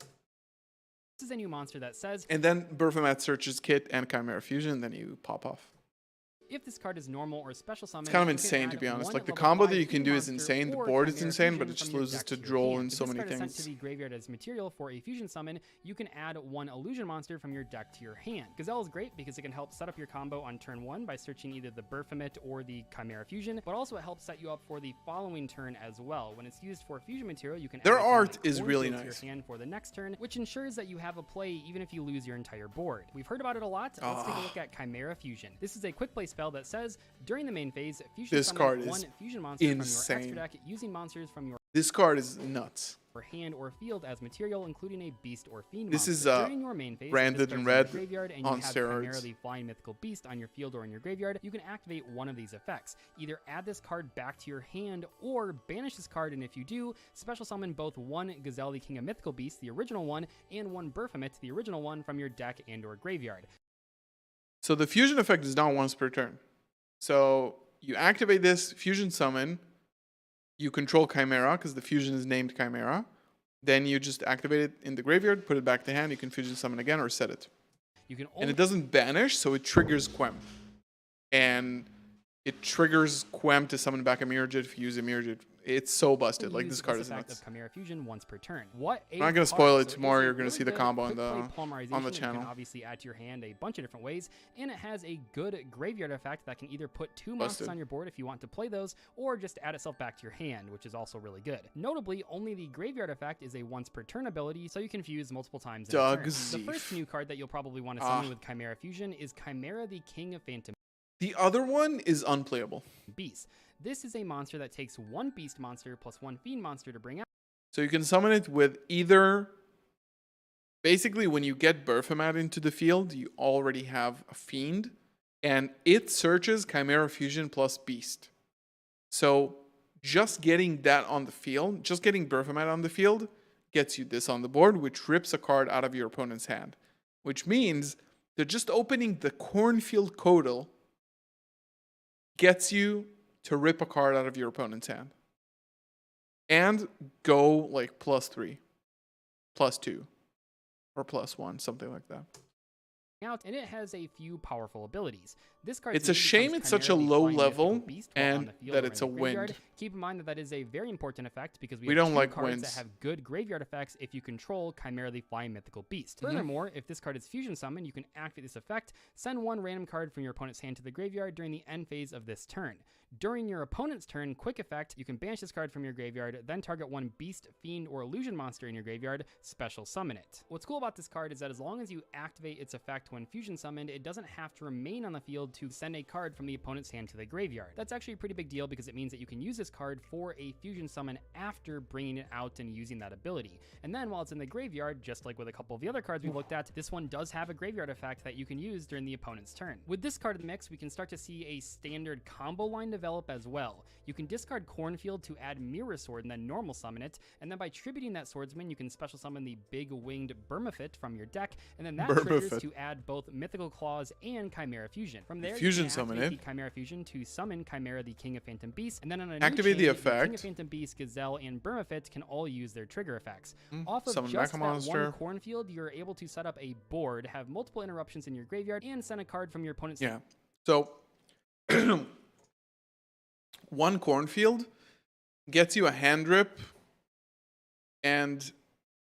This is a new monster that says And then Baphomet searches Kit and Chimera Fusion, then you pop off. if this card is normal or special summon, It's kind of you can insane, add to be honest. one Like, at the level combo 5 that you can fiend do is monster insane. The or board is Chimera insane, but Fusion it just from your loses deck to your Droll hand. and If so this many card is sent things. to the graveyard as material for a fusion summon, you can add one illusion monster from your deck to your hand. Gazelle is great because it can help set up your combo on turn 1 by searching either the Baphomet or the Chimera Fusion, but also it helps set you up for the following turn as well. When it's used for fusion material, you can Their add something art like is really Cornfield to nice. your hand for the next turn, which ensures that you have a play even if you lose your entire board. We've heard about it a lot. Let's take a look at Chimera Fusion. This is a quick play spell that says during the main phase, fusion This summon card one is fusion monster from your insane. extra deck using monsters from your This card is nuts. for hand or field as material, including a beast or fiend This monster. is During your main phase, branded this in card's in your red graveyard, and on you have steroids. primarily flying mythical beast on your field or in your graveyard, you can activate one of these effects. Either add this card back to your hand or banish this card, and if you do, special summon both one Gazelle the King of Mythical Beasts, the original one, and one Baphomet, the original one, from your deck and or graveyard. So the fusion effect is not once per turn. So you activate this fusion summon, you control Chimera because the fusion is named Chimera. Then you just activate it in the graveyard, put it back to hand, you can fusion summon again or set it. You can And it doesn't banish, so it triggers Quem. And it triggers Quem to summon back a Mirrorjit if you use a Mirrorjit. It's so busted. Like, this card is effect nuts. of Chimera Fusion once per turn. What a I'm not going to card. spoil it So tomorrow. it's a You're going to really see the good combo on quick play the polymerization that you channel. can obviously add to your hand a bunch of different ways, and it has a good graveyard effect that can either put two monsters Busted. on your board if you want to play those, or just add itself back to your hand, which is also really good. Notably, only the graveyard effect is a once per turn ability, so you can fuse multiple times in a turn. The Dugzeef. first new card that you'll probably want to summon with Chimera Fusion is Chimera the King of Phantom The other one is unplayable. Beast. This is a monster that takes one beast monster plus one fiend monster to bring out. So you can summon it with either... Basically, when you get Baphomet into the field, you already have a Fiend, and it searches Chimera Fusion plus Beast. So just getting that on the field, just getting Baphomet on the field, gets you this on the board, which rips a card out of your opponent's hand. Which means that just opening the Cornfield Codal gets you to rip a card out of your opponent's hand. And go like +3, +2, or +1, something like that. Out, and it has a few powerful abilities. This card It's a shame it's such a low level and that it's a wind. Keep in mind that is a very important effect because we We have don't two like cards winds. that have good graveyard effects if you control Chimera the Flying Mythical Beast. Furthermore, if this card is fusion summoned, you can activate this effect, send one random card from your opponent's hand to the graveyard during the end phase of this turn. During your opponent's turn, quick effect, you can banish this card from your graveyard, then target one beast, fiend, or illusion monster in your graveyard, special summon it. What's cool about this card is that as long as you activate its effect when fusion summoned, it doesn't have to remain on the field to send a card from the opponent's hand to the graveyard. That's actually a pretty big deal because it means that you can use this card for a fusion summon after bringing it out and using that ability. And then while it's in the graveyard, just like with a couple of the other cards we looked at, this one does have a graveyard effect that you can use during the opponent's turn. With this card in the mix, we can start to see a standard combo line develop as well. You can discard Cornfield to add Mirror Sword and then normal summon it, and then by tributing that swordsman, you can special summon the big winged Burmafit from your deck, and then that triggers to add both Mythical Claws and Chimera Fusion. From there, Fusion you can summon activate it. the Chimera Fusion to summon Chimera the King of Phantom Beast, and then on a Activate new the chain, King effect. of Phantom Beast, Gazelle, and Burmafit can all use their trigger effects. Mm, Off of summon just back a that monster. one Cornfield, you're able to set up a board, have multiple interruptions in your graveyard, and send a card from your opponent's Yeah. So one Cornfield gets you a hand rip and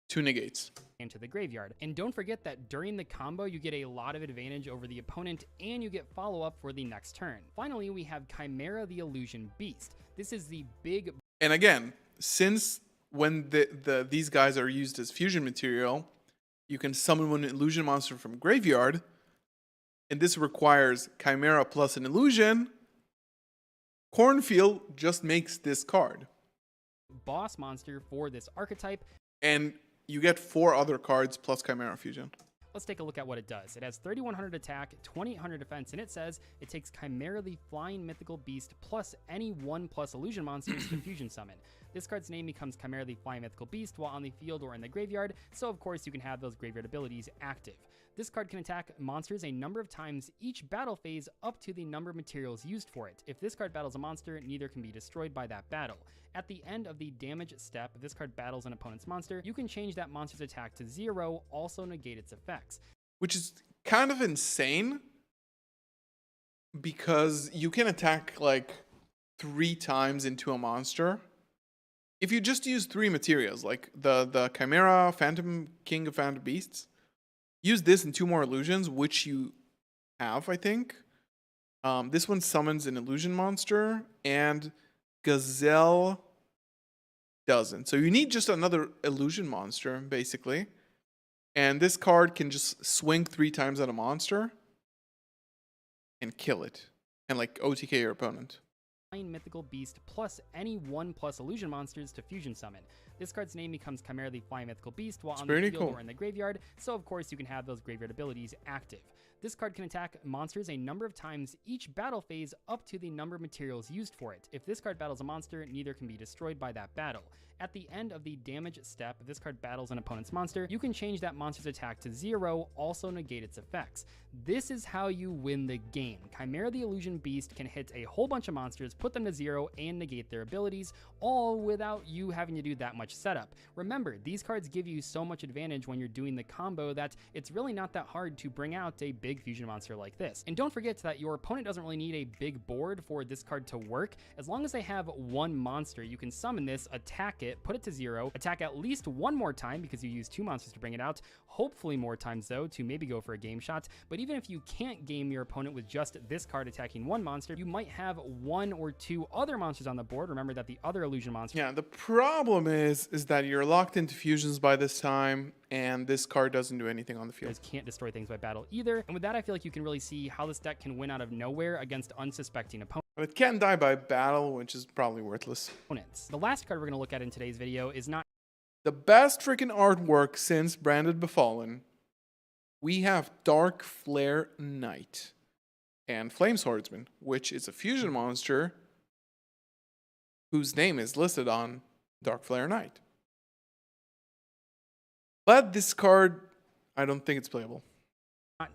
2 negates. into the graveyard. And don't forget that during the combo, you get a lot of advantage over the opponent, and you get follow-up for the next turn. Finally, we have Chimera the Illusion Beast. This is the big... And again, since when these guys are used as fusion material, you can summon one illusion monster from graveyard, and this requires Chimera plus an illusion. Cornfield just makes this card. boss monster for this archetype. And you get 4 other cards plus Chimera Fusion. Let's take a look at what it does. It has 3100 attack, 2800 defense, and it says it takes Chimera the Flying Mythical Beast plus any 1+ illusion monsters to fusion summon. This card's name becomes Chimera the Flying Mythical Beast while on the field or in the graveyard, so of course you can have those graveyard abilities active. This card can attack monsters a number of times each battle phase up to the number of materials used for it. If this card battles a monster, neither can be destroyed by that battle. At the end of the damage step, if this card battles an opponent's monster, you can change that monster's attack to 0, also negate its effects. Which is kind of insane, because you can attack like 3 times into a monster. If you just use 3 materials, like the Chimera, Phantom King of Phantom Beasts, use this and 2 more illusions, which you have, I think. This one summons an illusion monster, and Gazelle doesn't. So you need just another illusion monster, basically. And this card can just swing 3 times at a monster and kill it. And like OTK your opponent. Mythical Beast plus any 1+ illusion monsters to fusion summon. This card's name becomes Chimera the Flying Mythical Beast while on the pretty field cool. or in the graveyard, so of course you can have those graveyard abilities active. This card can attack monsters a number of times each battle phase up to the number of materials used for it. If this card battles a monster, neither can be destroyed by that battle. At the end of the damage step, if this card battles an opponent's monster, you can change that monster's attack to 0, also negate its effects. This is how you win the game. Chimera the Illusion Beast can hit a whole bunch of monsters, put them to 0, and negate their abilities, all without you having to do that much setup. Remember, these cards give you so much advantage when you're doing the combo that it's really not that hard to bring out a big fusion monster like this. And don't forget that your opponent doesn't really need a big board for this card to work. As long as they have one monster, you can summon this, attack it, put it to 0, attack at least one more time because you use 2 monsters to bring it out, hopefully more times though to maybe go for a game shot. But even if you can't game your opponent with just this card attacking one monster, you might have 1 or 2 other monsters on the board. Remember that the other illusion monster. Yeah, the problem is that you're locked into fusions by this time, and this card doesn't do anything on the field. Can't destroy things by battle either. And with that, I feel like you can really see how this deck can win out of nowhere against unsuspecting opponents. But it can die by battle, which is probably worthless. The last card we're going to look at in today's video is not The best freaking artwork since Branded Befallen. We have Dark Flare Knight and Flame Swordsman, which is a fusion monster whose name is listed on Dark Flare Knight. But this card, I don't think it's playable.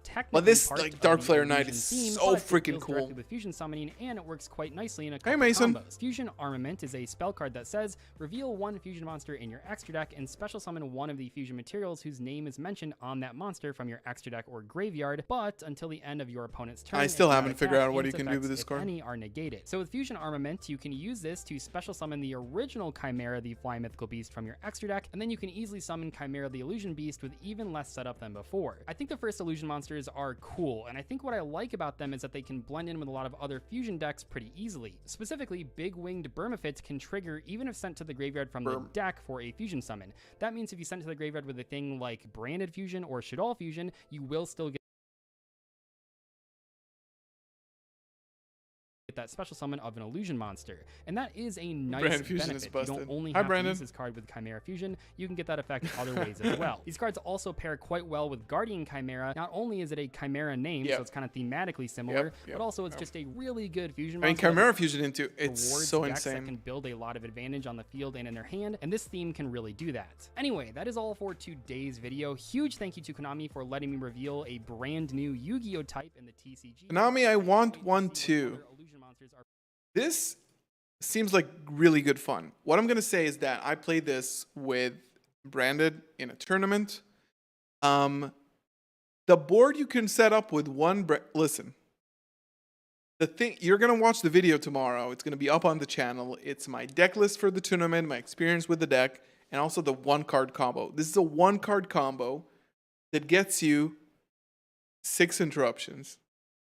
technically But this part like of Dark the Flare Knight illusion is theme, so but it freaking deals directly cool. with fusion summoning, and it works quite nicely in a Hey, couple Mason. combos. Fusion Armament is a spell card that says reveal 1 fusion monster in your extra deck and special summon 1 of the fusion materials whose name is mentioned on that monster from your extra deck or graveyard, but until the end of your opponent's turn. I still it haven't cannot figured attack, out what and you its can do effects, with this if card. any, are negated. So with Fusion Armament, you can use this to special summon the original Chimera the Flying Mythical Beast from your extra deck, and then you can easily summon Chimera the Illusion Beast with even less setup than before. I think the first illusion monsters are cool, and I think what I like about them is that they can blend in with a lot of other fusion decks pretty easily. Specifically, Big Winged Burmafit can trigger even if sent to the graveyard from the deck for a fusion summon. That means if you send to the graveyard with a thing like Branded Fusion or Shaddoll Fusion, you will still get that special summon of an illusion monster, and that is a nice Branded Fusion benefit. is You busted. don't only Hi, have to Brandon. use this card with Chimera Fusion, you can get that effect other ways as well. These cards also pair quite well with Guardian Chimera. Not only is it a Chimera name, Yep. so it's kind of thematically similar, Yep. but also it's just a really good fusion I mean, monster. Chimera Fusion into it's Rewards so decks that insane. can build a lot of advantage on the field and in their hand, and this theme can really do that. Anyway, that is all for today's video. Huge thank you to Konami for letting me reveal a brand new Yu-Gi-Oh type in the TCG. Konami, I want one See what too. other illusion monsters are This seems like really good fun. What I'm gonna say is that I played this with Branded in a tournament. The board you can set up with one. Listen, the thing you're gonna watch the video tomorrow. It's gonna be up on the channel. It's my deck list for the tournament, my experience with the deck, and also the 1-card combo. This is a 1-card combo that gets you 6 interruptions,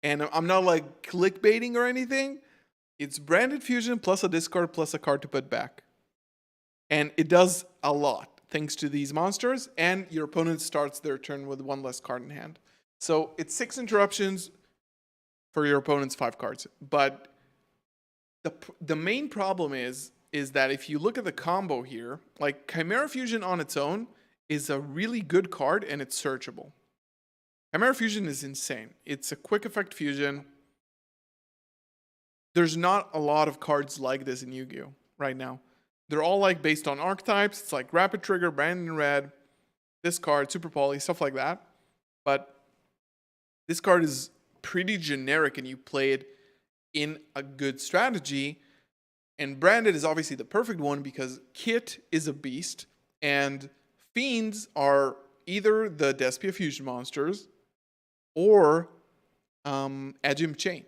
and I'm not like clickbaiting or anything. It's Branded Fusion plus a discard plus a card to put back. And it does a lot thanks to these monsters, and your opponent starts their turn with 1 less card in hand. So it's 6 interruptions for your opponent's 5 cards. But the main problem is that if you look at the combo here, like Chimera Fusion on its own is a really good card and it's searchable. Chimera Fusion is insane. It's a quick effect fusion. There's not a lot of cards like this in Yu-Gi-Oh! Right now. They're all like based on archetypes. It's like Rapid Trigger, Brandon Red, this card, Super Poly, stuff like that. But this card is pretty generic and you play it in a good strategy. And Branded is obviously the perfect one because Kit is a beast and Fiends are either the Despia Fusion monsters or Ajim Chain.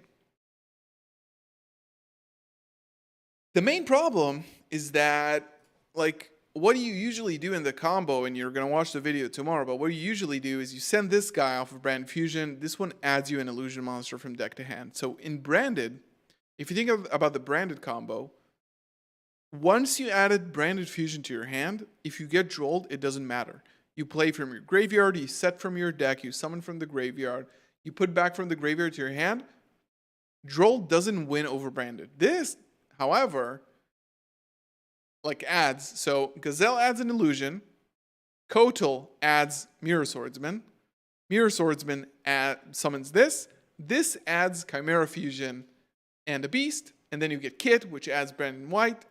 The main problem is that, like, what do you usually do in the combo? And you're going to watch the video tomorrow, but what you usually do is you send this guy off of Branded Fusion. This one adds you an illusion monster from deck to hand. So in Branded, if you think about the Branded combo, once you added Branded Fusion to your hand, if you get drolled, it doesn't matter. You play from your graveyard, you set from your deck, you summon from the graveyard, you put back from the graveyard to your hand. Droll doesn't win over Branded. This, however, like adds. So Gazelle adds an illusion. Kotal adds Mirror Swordsman. Mirror Swordsman summons this. This adds Chimera Fusion and a Beast. And then you get Kit, which adds Brandon White.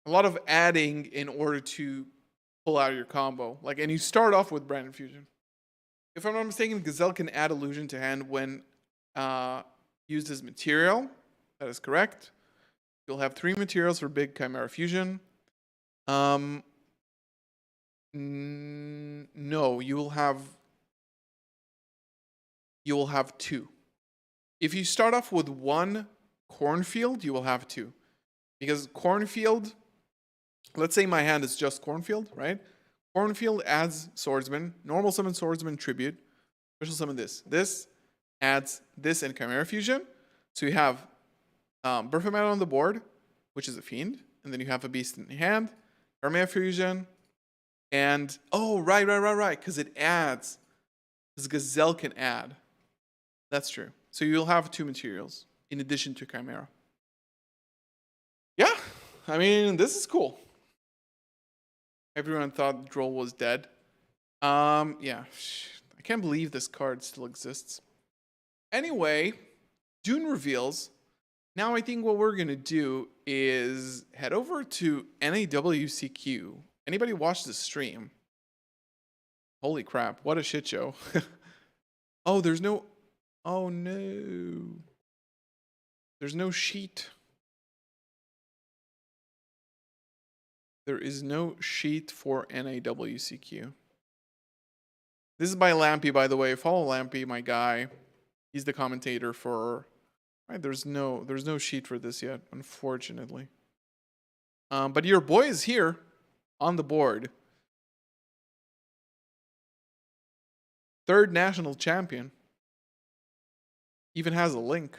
A lot of adding in order to pull out your combo. Like, and you start off with Brandon Fusion. If I'm not mistaken, Gazelle can add illusion to hand when used as material. That is correct. You'll have 3 materials for big Chimera Fusion. No, you will have 2. If you start off with 1 Cornfield, you will have 2. Because Cornfield, let's say my hand is just Cornfield, right? Cornfield adds Swordsman, normal summon Swordsman Tribute, special summon this. This adds this and Chimera Fusion. So you have Birth Mana on the board, which is a Fiend, and then you have a Beast in your hand, Chimera Fusion, and right, because it adds, because Gazelle can add. That's true. So you'll have 2 materials in addition to Chimera. Yeah, I mean, this is cool. Everyone thought Droll was dead. Yeah, I can't believe this card still exists. Anyway, Dune reveals. Now I think what we're gonna do is head over to NAWCQ. Anybody watch the stream? Holy crap, what a shit show. Oh, there's no... Oh no. There's no sheet. There is no sheet for NAWCQ. This is by Lampy, by the way. Follow Lampy, my guy. He's the commentator for... Right, there's no sheet for this yet, unfortunately. But your boy is here on the board. 3rd national champion. Even has a link.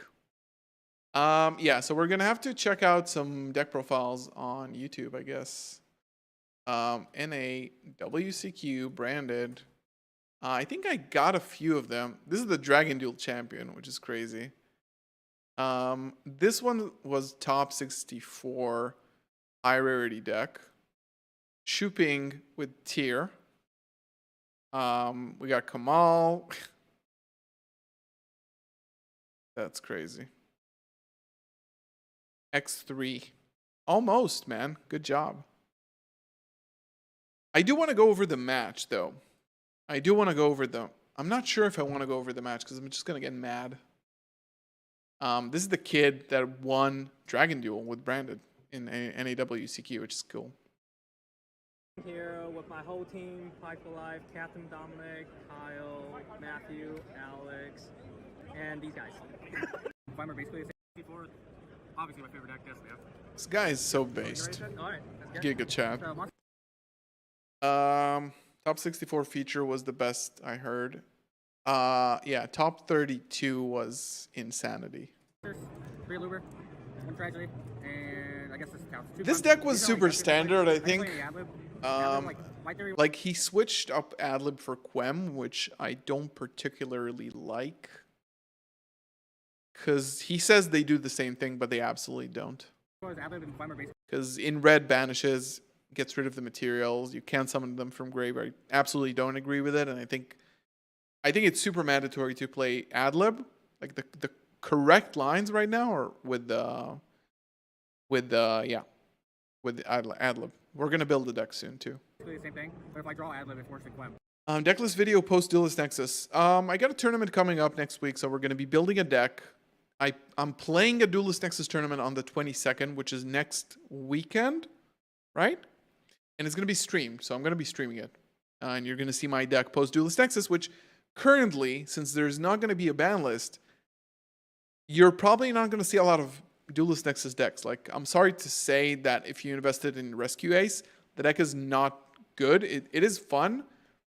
Yeah, so we're gonna have to check out some deck profiles on YouTube, I guess. NAWCQ branded. I think I got a few of them. This is the Dragon Duel champion, which is crazy. This one was top 64 high rarity deck. Shooping with tier. We got Kamal. That's crazy. X3. Almost, man. Good job. I do want to go over the match, though. I do want to go over the... I'm not sure if I want to go over the match because I'm just going to get mad. This is the kid that won Dragon Duel with Brandon in NAWCQ, which is cool. Here with my whole team, Pike for Life, Captain Dominic, Kyle, Matthew, Alex, and these guys. Farmer basically before, obviously my favorite deck, yes, yeah. This guy is so based. Alright, Giga chat. Top 64 feature was the best I heard. Yeah, top 32 was Insanity. 3 Luber, 1 Tragedy, and I guess this counts. This deck was super standard, I think. Like he switched up Adlib for Quem, which I don't particularly like. Because he says they do the same thing, but they absolutely don't. Because in red banishes, gets rid of the materials. You can't summon them from grave. I absolutely don't agree with it, and I think it's super mandatory to play Adlib. Like the correct lines right now are with Adlib. We're gonna build the deck soon too. The same thing, but if I draw Adlib, it works in Quem. Decklist video post Duelist Nexus. I got a tournament coming up next week, so we're gonna be building a deck. I'm playing a Duelist Nexus tournament on the 22nd, which is next weekend, right? And it's gonna be streamed, so I'm gonna be streaming it, and you're gonna see my deck post Duelist Nexus, which currently, since there's not gonna be a ban list, you're probably not gonna see a lot of Duelist Nexus decks. Like, I'm sorry to say that if you invested in Rescue Ace, the deck is not good. It is fun,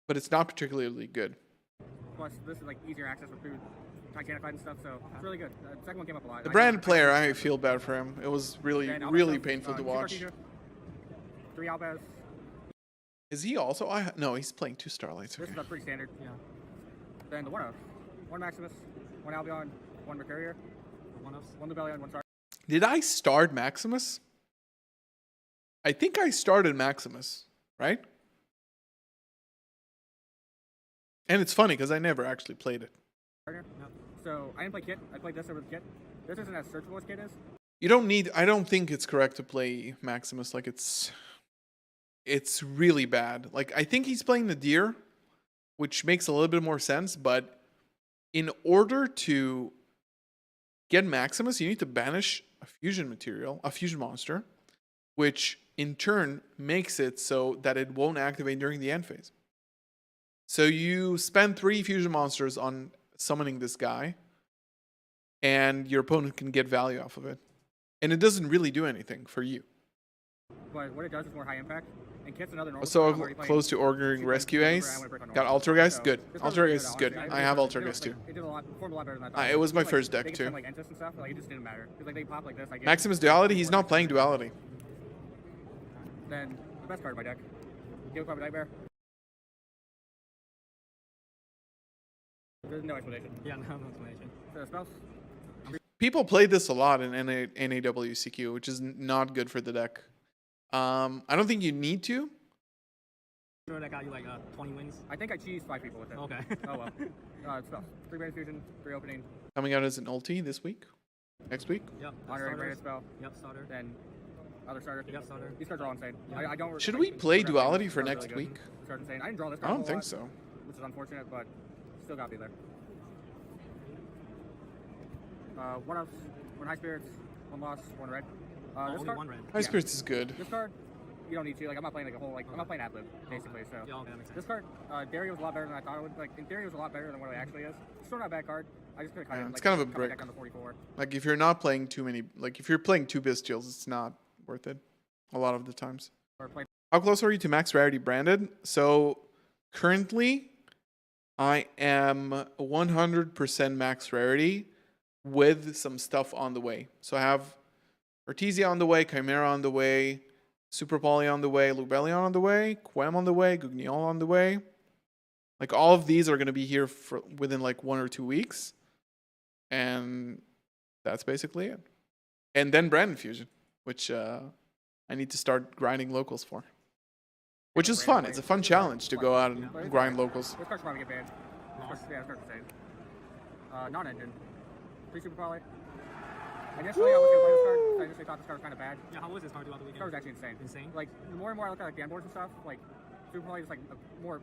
but it's not particularly good. Plus, this is like easier access for food, Titanified and stuff, so it's really good. The second one came up a lot. The brand player, I feel bad for him. It was really painful to watch. 3 Albaz. Is he also? No, he's playing 2 Starlights. This is a pretty standard, yeah. Then the 1-of. 1 Maximus, 1 Albion, 1 Mercurier, 1 Lebellion, 1 Star. Did I start Maximus? I think I started Maximus, right? And it's funny because I never actually played it. No. So I didn't play Kit. I played this over Kit. This isn't as searchable as Kit is. You don't need. I don't think it's correct to play Maximus. Like it's really bad. Like I think he's playing the deer, which makes a little bit more sense. But in order to get Maximus, you need to banish a fusion material, a fusion monster, which in turn makes it so that it won't activate during the end phase. So you spend 3 fusion monsters on summoning this guy, and your opponent can get value off of it. And it doesn't really do anything for you. But what it does is more high impact. And Kit's another normal. So close to ordering Rescue Ace. Got Altergeist? Good. Altergeist is good. I have Altergeist too. It did a lot, performed a lot better than I thought. It was my first deck too. Like and stuff, like it just didn't matter. Because like they pop like this. I get Maximus Duality? He's not playing Duality. Then the best card in my deck. Gale Carbon Nightmare. There's no explanation. Yeah, no explanation. So spells. People play this a lot in NAWCQ, which is not good for the deck. I don't think you need to. Sure, that got you like 20 wins. I think I cheesed 5 people with it. Okay. Oh well. Spells. 3 Brand Fusion, 3 opening. Coming out as an ulti this week? Next week? Yep. Honorary Branded Spell. Yep, starter. Then other starter. Yep, starter. These cards are all insane. Yep. I don't. Should we play Duality for next week? This card's insane. I didn't draw this I card. don't think so. Which is unfortunate, but still got to be there. 1 ups, 1 high spirits, 1 loss, 1 red. This card, 1 red. High spirits is good. This card, you don't need to. Like I'm not playing like a whole I'm not playing ad lib basically. So yeah, okay, that makes sense. This card, Dario was a lot better than I thought it would. Like in theory, it was a lot better than what it actually is. It's still not a bad card. I just could kind of it's kind of a brick. Down to 44. Like if you're not playing too many, like if you're playing 2 Bestials, it's not worth it. A lot of the times. How close are you to max rarity branded? So currently, I am 100% max rarity with some stuff on the way. So I have Artesia on the way, Chimera on the way, Super Poly on the way, Lubellion on the way, Quem on the way, Gugnol on the way. Like all of these are going to be here for within like 1 or 2 weeks. And that's basically it. And then Branded Fusion, which I need to start grinding locals for. Which is fun. It's a fun challenge to go out and grind locals. This card's probably get banned. Yeah, this card's insane. Non-engine. 3 Super Poly. Initially, I was going to play this card. I initially thought this card was kind of bad. Yeah, how was this card throughout the weekend? This card was actually insane. Insane? Like, the more and more I look at like Dan boards and stuff, like, Super Poly just like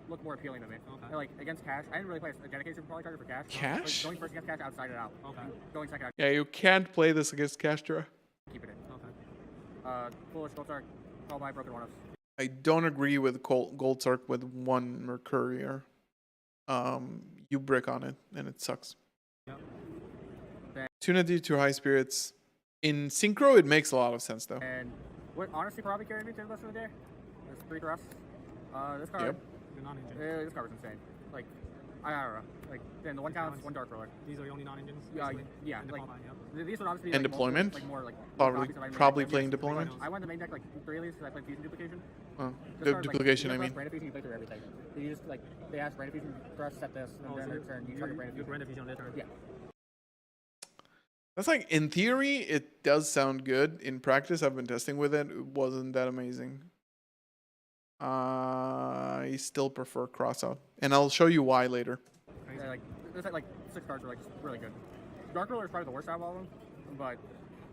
look more appealing to me. Okay. Like, against cash, I didn't really play a dedicated Super Poly target for cash. Cash? Like, going first against cash, outside it out. Okay. Going second out. Yeah, you can't play this against Castra. Keep it in. Okay. Foolish Gold Call by Broken One-Ups. I don't agree with Goldsark with 1 Mercurier. You brick on it, and it sucks. Yep. 2 2 high spirits. In Synchro, it makes a lot of sense, though. And what honestly probably carried me to the rest of the day is 3 thrusts. This card, Yep. This card was insane. Like, I don't know. Like, then the 1 talents, 1 dark roller. These are the only non-engines? Yeah, And like, deployment, yep. these would obviously be And like deployment? Like more like Probably playing deployment. I went to main deck like 3 of these because I played fusion duplication. Oh, This card, duplication, like, I mean. Branded fusion, you play through everything. You just like they ask Branded fusion, thrust, set this, and then their turn. You target Branded fusion. Branded fusion on their turn. Yeah. That's like, in theory, it does sound good. In practice, I've been testing with it. It wasn't that amazing. I still prefer Crossout. And I'll show you why later. Yeah, like, there's like 6 cards were like just really good. Dark Roller is probably the worst out of all of them, but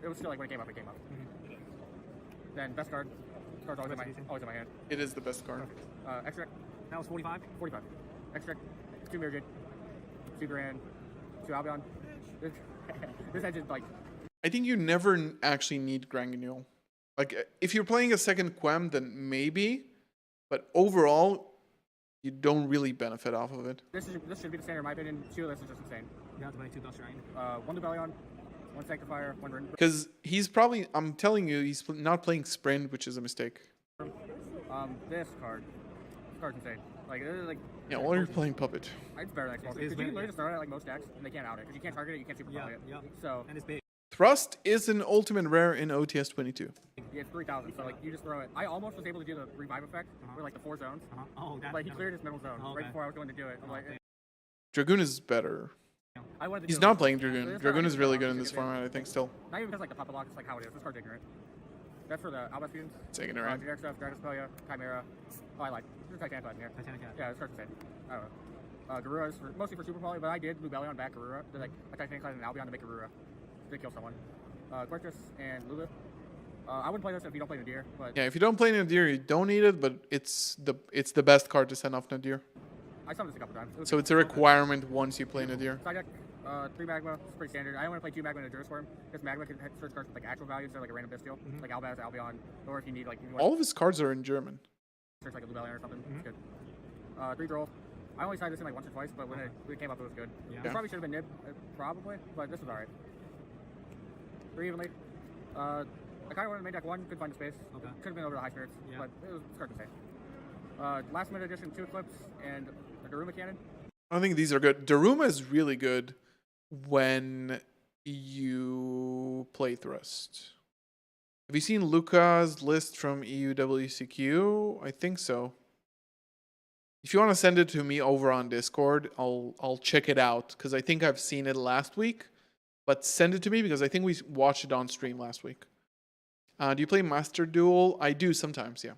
it was still like when it came up, it came up. Mm-hmm. Then best card. This card's always in my hand. It is the best card. Extract. That was 45? 45. Extract. 2 Mirror 2 Grand. 2 Albion. This engine, like... I think you never actually need Granguignol. Like, if you're playing a second Quem, then maybe. But overall, you don't really benefit off of it. This should be the standard in my opinion. 2 of this is just insane. You have to play 2 Ghost Drain. 1 Lubellion, 1 Sanctifier, 1 Rin. Because he's probably, I'm telling you, he's not playing Sprint, which is a mistake. This card's insane. Like, this is like... Yeah, while you're playing Puppet. It's better than Xbox. Because you can literally just throw it at like most decks, and they can't out it. Because you can't target it, you can't super poly it. Yeah. So... And it's big. Thrust is an ultimate rare in OTS 22. Yeah, it's 3,000, so like you just throw it. I almost was able to do the revive effect with like the 4 zones. Oh, that. Like he cleared his middle zone right before I was going to do it. I'm like, Dragoon is better. I wanted to He's do not it. playing Dragoon. Dragoon is really good in this format, I think, still. Not even because like the puppet lock is like how it is. This card's ignorant. That's for the Albus Fusions. Taking it right. Generic stuff, Dragospellia, Chimera. Oh, I lied. There's Titanic in here. Titanic, Yeah, it starts the same. I don't know. Garuras, mostly for Super Poly, but I did Lubellion back Garura. They're like a Titanic and Albion to make Garura. To kill someone. Quercus and Lulu. I wouldn't play this if you don't play Nadir, but Yeah, if you don't play Nadir, you don't need it, but it's the best card to send off Nadir. I summoned this a couple times. So it's a requirement once you play Nadir. Side deck, 3 Magma, it's pretty standard. I don't want to play 2 Magma in a Duraswarm, because Magma can hit search cards with like actual values instead of like a random Bestial, like Albaz, Albion, or if you need like, if you want All of his cards are in German. to search like a Lubellion or something, it's good. 3 Droll. I only tried this in like once or twice, but when it came up, it was good. Yeah. This probably should have been Nib, probably, but this was alright. 3 evenly. I kind of wanted to main deck 1, couldn't find the space. Okay. Could have been over the high spirits, Yeah. but it was hard to say. Last minute edition, 2 Eclipse, and a Daruma Cannon. I think these are good. Daruma is really good when you play Thrust. Have you seen Luca's list from EU WCQ? I think so. If you want to send it to me over on Discord, I'll check it out because I think I've seen it last week. But send it to me because I think we watched it on stream last week. Do you play Master Duel? I do sometimes, yeah.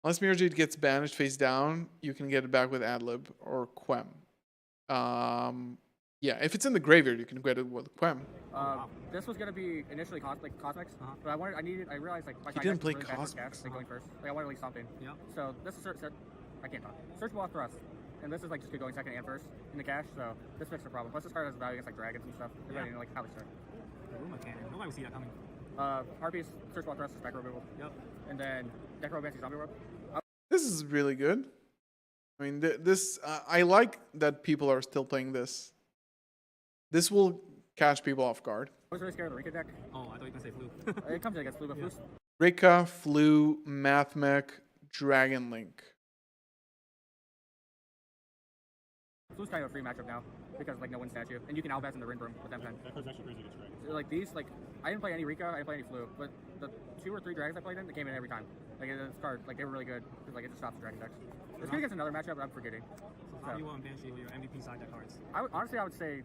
Unless Mirror Jade gets banished face down, you can get it back with Adlib or Quem. Yeah, if it's in the graveyard, you can get it with Quem. This was gonna be initially Cosmics, but I realized like my You didn't deck was play really bad for Cosmics. cast, like going first. Like I wanted at least something. Yeah. So this is I can't talk. Search Block Thrust, and this is like just good going second and first in the cache. So this fixed the problem. Plus this card has value against like dragons and stuff. Depending on like how they start. Daruma Cannon. Nobody would see that coming. Harpies, Search Block Thrust is back removal. Yep. And then Necromancy Zombie World. This is really good. I mean, I like that people are still playing this. This will catch people off guard. I was really scared of the Rika deck. Oh, I thought you were going to say Flu. It comes in against Flu, but Yeah. Flu's Rika, Flu, Mathmech, Dragon Link. kind of a free matchup now because like no one statue, and you can Albaz in the Rin Broom with M10. That card's actually crazy against dragons. So, like these, like I didn't play any Rika, I didn't play any Flu, but the 2 or 3 dragons I played in, they came in every time. Like this card, like they were really good because like it just stops the dragon decks. It's good against another matchup, but I'm forgetting. So how do you want Banshee with your MVP side deck cards? Honestly, I would say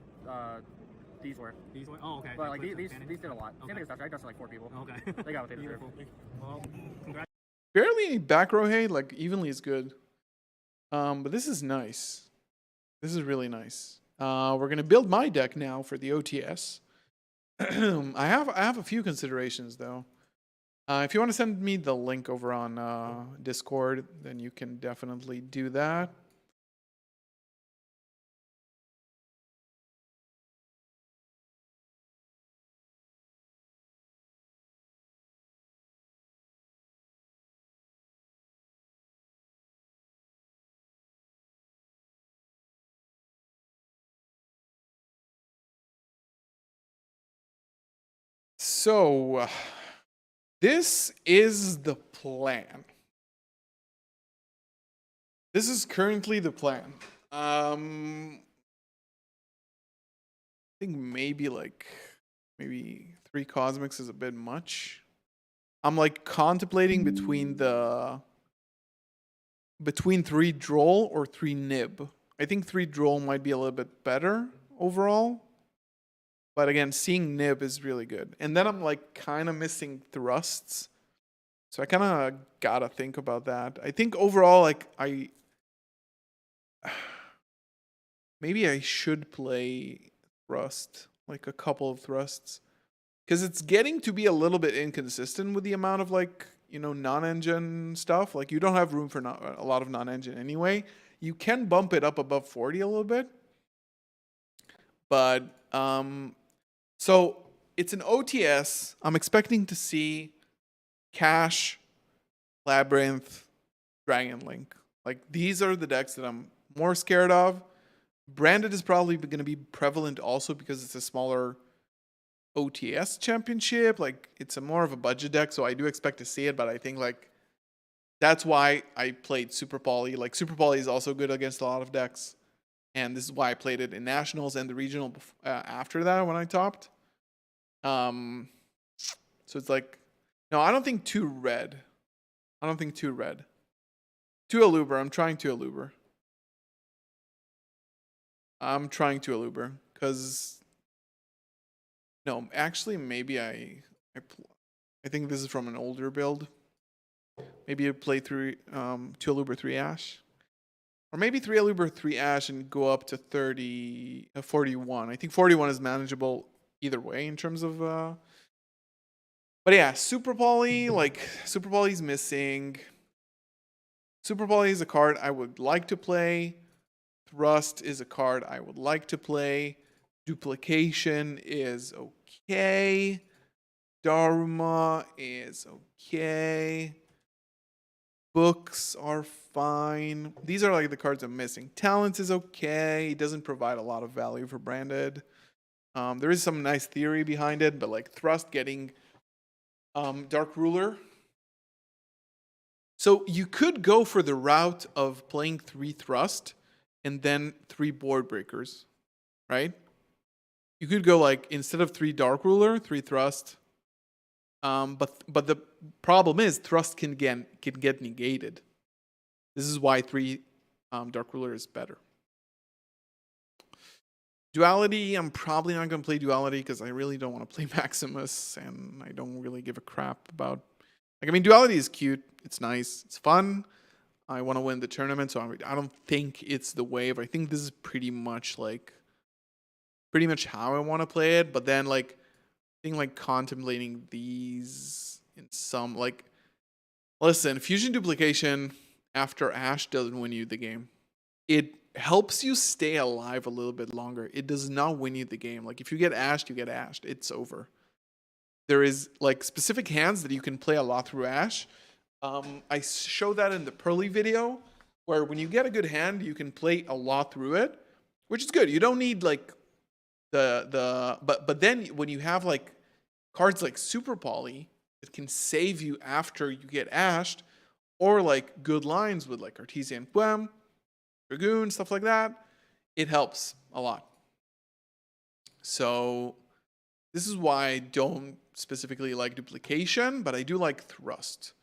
these were, These one? Oh, okay. but like Eclipse these and did a lot. Same Okay. thing as Dusty. I dusted like 4 people. Okay. They got what they deserve. Beautiful. Well, congrats. Barely any back row hate, like evenly is good. But this is nice. This is really nice. We're gonna build my deck now for the OTS. I have a few considerations though. If you want to send me the link over on Discord, then you can definitely do that. So, this is the plan. This is currently the plan. I think maybe 3 Cosmics is a bit much. I'm like contemplating between 3 Droll or 3 Nib. I think 3 Droll might be a little bit better overall. But again, seeing Nib is really good. And then I'm like kind of missing thrusts. So I kind of gotta think about that. I think overall, like maybe I should play thrust, like a couple of thrusts. Because it's getting to be a little bit inconsistent with the amount of like, you know, non-engine stuff. Like you don't have room for a lot of non-engine anyway. You can bump it up above 40 a little bit. But, so it's an OTS. I'm expecting to see Cash, Labyrinth, Dragon Link. Like these are the decks that I'm more scared of. Branded is probably going to be prevalent also because it's a smaller OTS championship. Like it's a more of a budget deck, so I do expect to see it. But I think like that's why I played Super Poly. Like Super Poly is also good against a lot of decks, and this is why I played it in nationals and the regional after that when I topped. So it's like, no, I don't think 2 red. I don't think 2 red. 2 Aluber. I'm trying 2 Aluber. Because no, actually maybe I I think this is from an older build. Maybe you play through 2 Aluber 3 Ash. Or maybe 3 Aluber 3 Ash and go up to 41. I think 41 is manageable either way in terms of... But yeah, Super Poly, like, Super Poly's missing. Super Poly is a card I would like to play. Thrust is a card I would like to play. Duplication is okay. Dharma is okay. Books are fine. These are like the cards I'm missing. Talents is okay. It doesn't provide a lot of value for branded. There is some nice theory behind it, but like Thrust getting Dark Ruler. So you could go for the route of playing 3 Thrust and then 3 Board Breakers, right? You could go like, instead of 3 Dark Ruler, 3 Thrust. But the problem is Thrust can get negated. This is why 3 Dark Ruler is better. Duality, I'm probably not going to play Duality because I really don't want to play Maximus, and I don't really give a crap about... Like, I mean, Duality is cute. It's nice. It's fun. I want to win the tournament, so I don't think it's the wave. I think this is pretty much how I want to play it. But then, like, I think, like, contemplating these in some, like... Listen, Fusion Duplication after Ash doesn't win you the game. It helps you stay alive a little bit longer. It does not win you the game. Like, if you get ashed, you get ashed. It's over. There is, like, specific hands that you can play a lot through Ash. I show that in the Pearly video, where when you get a good hand, you can play a lot through it, which is good. You don't need, like, but then when you have, like, cards like Super Poly that can save you after you get ashed, or, like, good lines with, like, Artesian Quem, Dragoon, stuff like that, it helps a lot. So this is why I don't specifically like Duplication, but I do like Thrust.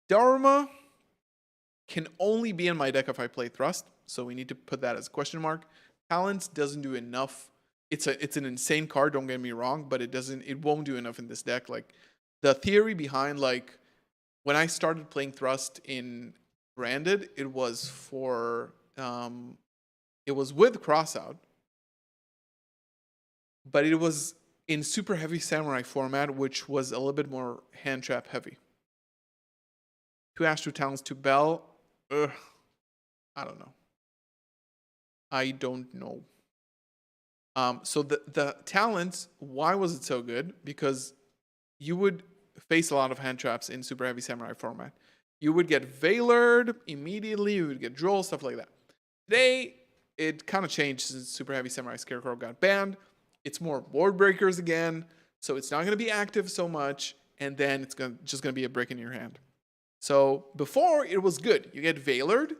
Dharma can only be in my deck if I play Thrust, so we need to put that as a question mark. Talents doesn't do enough. It's an insane card, don't get me wrong, but it won't do enough in this deck. Like, the theory behind, like, when I started playing Thrust in Branded, it was for it was with Crossout, but it was in Super Heavy Samurai format, which was a little bit more hand trap heavy. 2 Ash, 2 Talents, 2 Bell. I don't know. So the Talents, why was it so good? Because you would face a lot of hand traps in Super Heavy Samurai format. You would get Veilered immediately, you would get Droll, stuff like that. Today, it kind of changed since Super Heavy Samurai Scarecrow got banned. It's more Board Breakers again, so it's not going to be active so much, and then it's just going to be a brick in your hand. So before, it was good. You get Veilered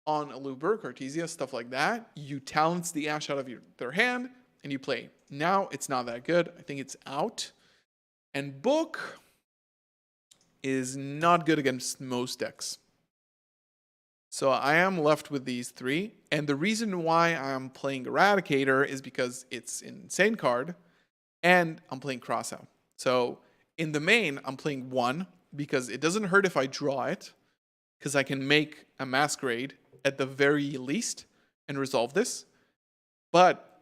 on Aluber, Cartesia, stuff like that. You Talents the Ash out of their hand, and you play. Now, it's not that good. I think it's out. And Book is not good against most decks. So I am left with these 3. And the reason why I'm playing Eradicator is because it's an insane card, and I'm playing Crossout. So in the main, I'm playing 1, because it doesn't hurt if I draw it, because I can make a Masquerade at the very least and resolve this. But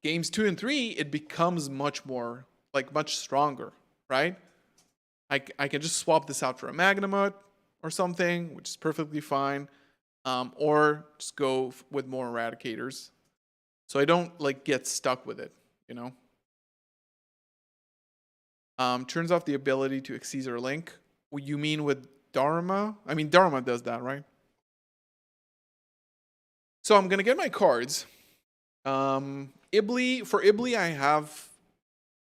games 2 and 3, it becomes much more, like, much stronger, right? I can just swap this out for a Magnamut or something, which is perfectly fine. Or just go with more Eradicators. So I don't, like, get stuck with it, you know? Turns off the ability to Exceed Link. What you mean with Dharma? I mean, Dharma does that, right? So I'm going to get my cards. For Ibli, I have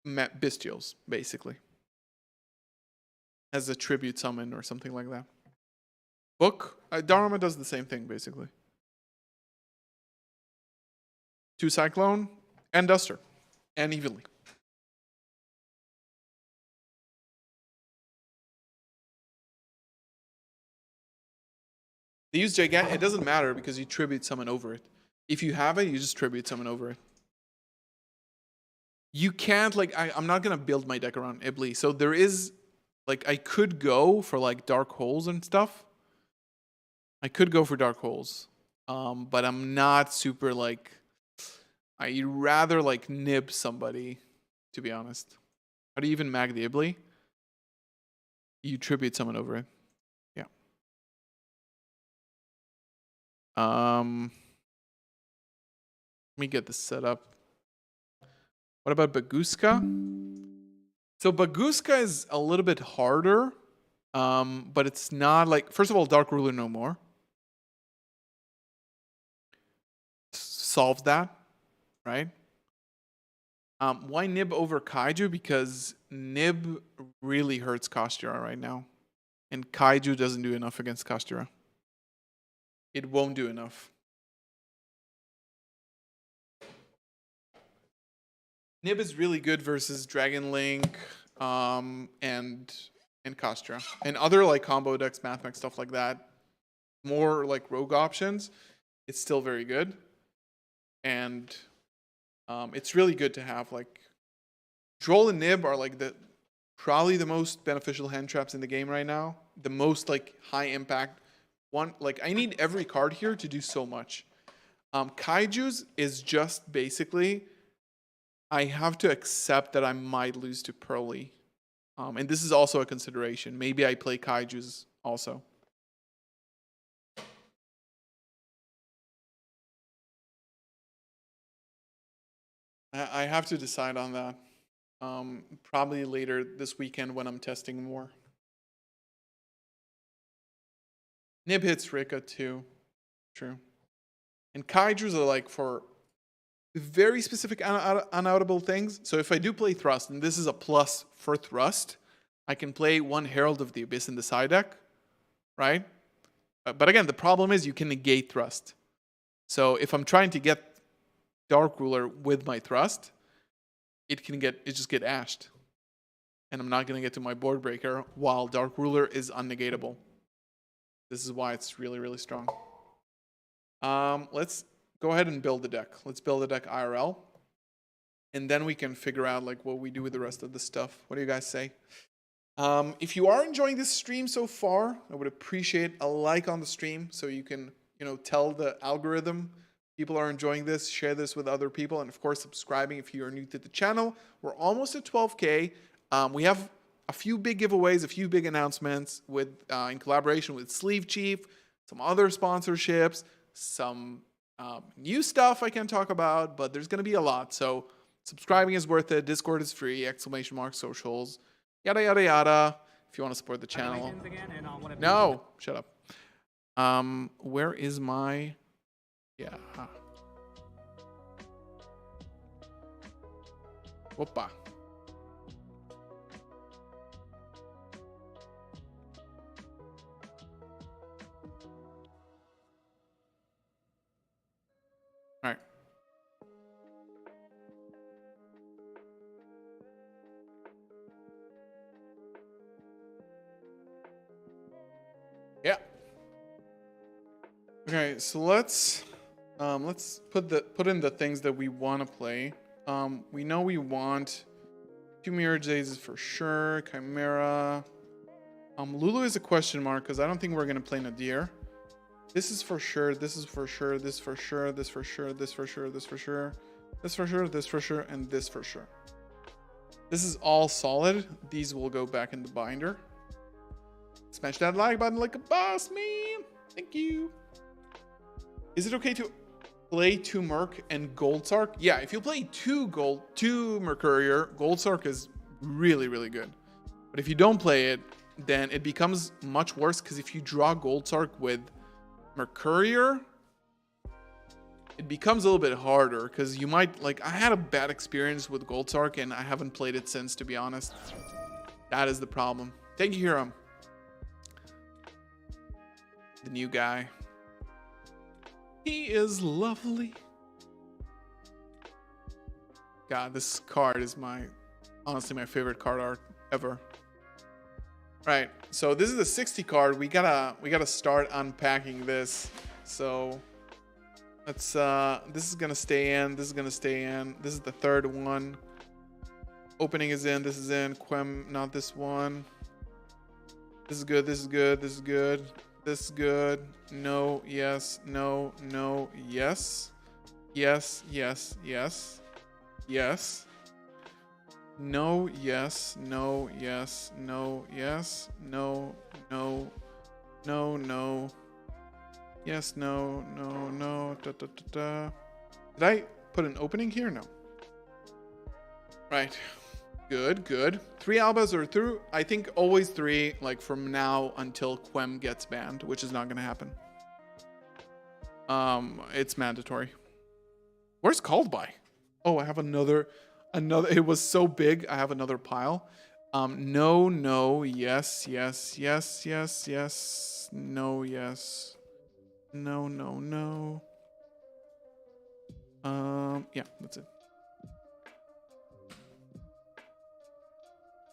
Bestials, basically. As a tribute summon or something like that. Book, Dharma does the same thing, basically. 2 Cyclone, and Duster. And Evenly. They use Gigantic. It doesn't matter because you tribute summon over it. If you have it, you just tribute summon over it. You can't, like, I'm not going to build my deck around Ibli. So there is Like, I could go for like dark holes and stuff. I could go for dark holes. But I'm not super like, I'd rather like nib somebody, to be honest. How do you even mag the Ibly? You tribute someone over it. Yeah. Let me get this set up. What about Baguska? So Baguska is a little bit harder, but it's not like, first of all, Dark Ruler no more. Solves that, right? Why Nib over Kaiju? Because Nib really hurts Kastira right now. And Kaiju doesn't do enough against Kastira. It won't do enough. Nib is really good versus Dragon Link and Kastria. And other like combo decks, Mathmech, stuff like that. More like rogue options. It's still very good. And it's really good to have. Like Droll and Nib are like probably the most beneficial hand traps in the game right now. The most like high impact one. Like I need every card here to do so much. Kaiju's is just basically I have to accept that I might lose to Pearly. And this is also a consideration. Maybe I play Kaiju's also. I have to decide on that. Probably later this weekend when I'm testing more. Nib hits Rika too. True. And Kaiju's are like for very specific unoutable things. So if I do play Thrust, and this is a plus for Thrust, I can play one Herald of the Abyss in the side deck, right? But again, the problem is you can negate Thrust. So if I'm trying to get Dark Ruler with my Thrust, it just get ashed. And I'm not going to get to my board breaker while Dark Ruler is unnegatable. This is why it's really, really strong. Let's go ahead and build the deck. Let's build the deck IRL. And then we can figure out like what we do with the rest of the stuff. What do you guys say? If you are enjoying this stream so far, I would appreciate a like on the stream so you can, tell the algorithm people are enjoying this, share this with other people, and of course subscribing if you are new to the channel. We're almost at 12K. We have a few big giveaways, a few big announcements with in collaboration with Sleeve Chief, some other sponsorships, some new stuff I can talk about, but there's going to be a lot. So subscribing is worth it. Discord is free, ! Socials, yada, yada, yada. If you want to support the channel. No, shut up. Where is my... Yeah. Whoopa. All right. Yeah. Okay, so let's put in the things that we want to play. We know we want 2 Mirror Jays for sure. Chimera. Lulu is a question mark because I don't think we're gonna play Nadir. This is for sure. This is for sure. This for sure. This for sure. This for sure. This for sure. This for sure. This for sure. And this for sure. This is all solid. These will go back in the binder. Smash that like button like a boss, man. Thank you. Is it okay to play 2 Merc and Gold Sark? Yeah, if you play 2 Mercurier, Gold Sark is really, really good. But if you don't play it, then it becomes much worse because if you draw Gold Sark with Mercurier, it becomes a little bit harder because you might, like, I had a bad experience with Gold Sark and I haven't played it since, to be honest. That is the problem. Thank you, Hiram. The new guy. He is lovely. God, this card is honestly my favorite card art ever. Right, so this is the 60 card. We gotta start unpacking this. So let's this is gonna stay in. This is gonna stay in. This is the third one. Opening is in. This is in. Quem, not this one. This is good. This is good. This is good. This is good. No, yes, no, no, yes. Yes, yes, yes. Yes. No, yes, no, yes, no, yes, no, no, no, no. Yes, no, no, no, da, da, da, da. Did I put an opening here? No. Right. Good, good. 3 albas are through. I think always 3, like from now until Quem gets banned, which is not going to happen. It's mandatory. Where's called by? Oh, I have another. It was so big. I have another pile. No, no, yes, yes, yes, yes, yes. No, yes. No, no, no. Yeah, that's it.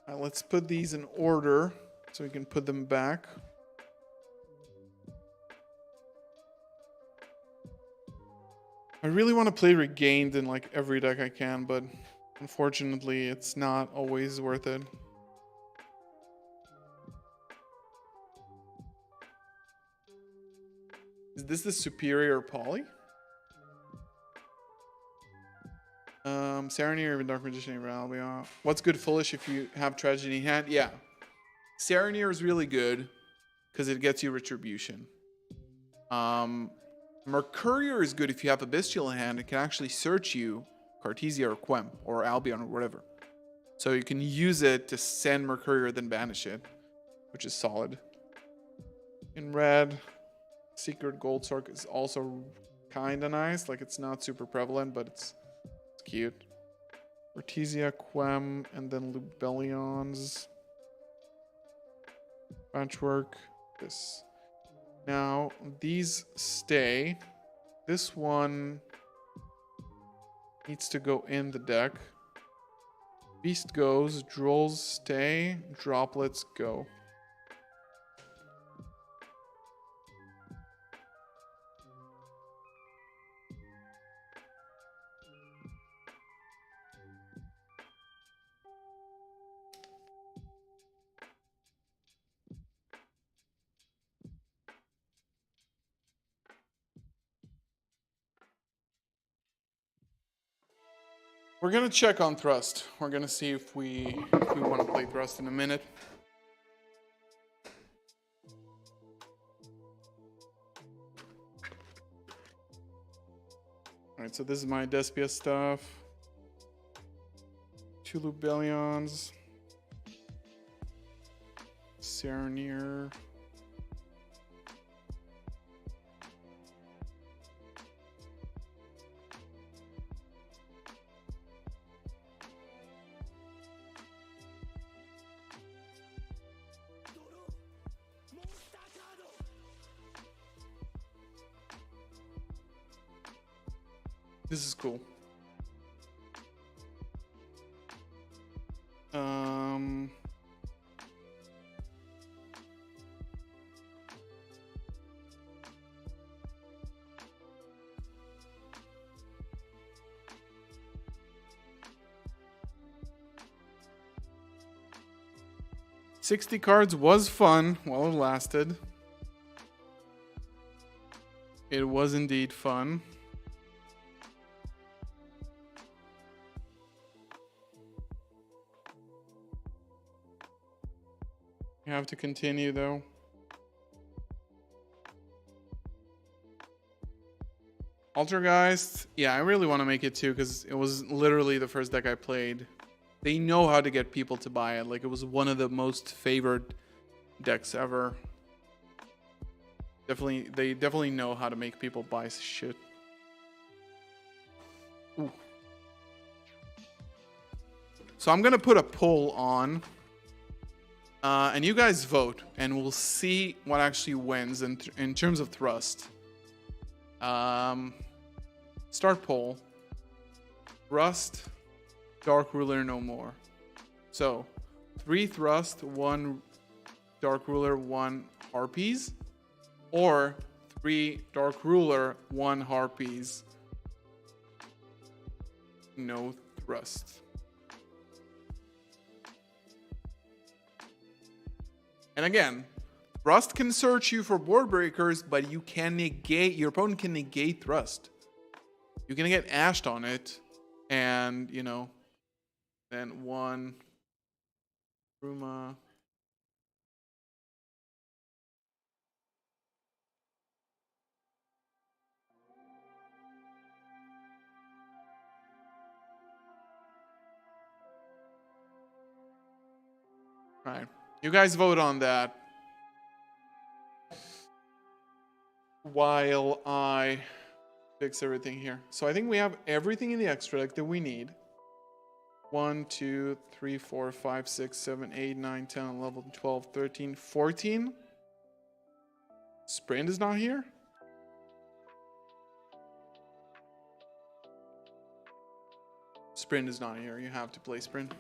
All right, let's put these in order so we can put them back. I really want to play Regained in like every deck I can, but unfortunately it's not always worth it. Is this the superior poly? Serenity or even Dark Magician Albion. What's good foolish if you have Tragedy in hand? Yeah. Serenity is really good because it gets you Retribution. Mercurier is good if you have a Bestial in hand. It can actually search you Cartesia or Quem or Albion or whatever. So you can use it to send Mercurier then banish it, which is solid. In red, Secret Gold Sark is also kind of nice. Like it's not super prevalent, but it's cute. Artesia, Quem, and then Lubellions. Patchwork. This. Now, these stay. This one needs to go in the deck. Beast goes, Drolls stay, Droplets go. We're gonna check on Thrust. We're gonna see if we want to play Thrust in a minute. All right, so this is my Despia stuff. 2 Lubellions. Serenir. This is cool. 60 cards was fun while it lasted. It was indeed fun. You have to continue though. Altergeist, yeah, I really want to make it too because it was literally the first deck I played. They know how to get people to buy it. Like, it was one of the most favored decks ever. They definitely know how to make people buy shit. Ooh. So I'm gonna put a poll on, and you guys vote, and we'll see what actually wins in terms of Thrust. Start poll. Thrust. Dark Ruler no more. So 3 Thrust, 1 Dark Ruler, 1 Harpies, or 3 Dark Ruler, 1 Harpies, no Thrust. And again, Thrust can search you for board breakers, but you can negate, your opponent can negate Thrust. You're gonna get ashed on it, and you know, then one Ruma. Right. You guys vote on that while I fix everything here. So I think we have everything in the extra deck that we need. 1, 2, 3, 4, 5, 6, 7, 8, 9, 10, 11, 12, 13, 14. Sprint is not here. Sprint is not here. You have to play Sprint.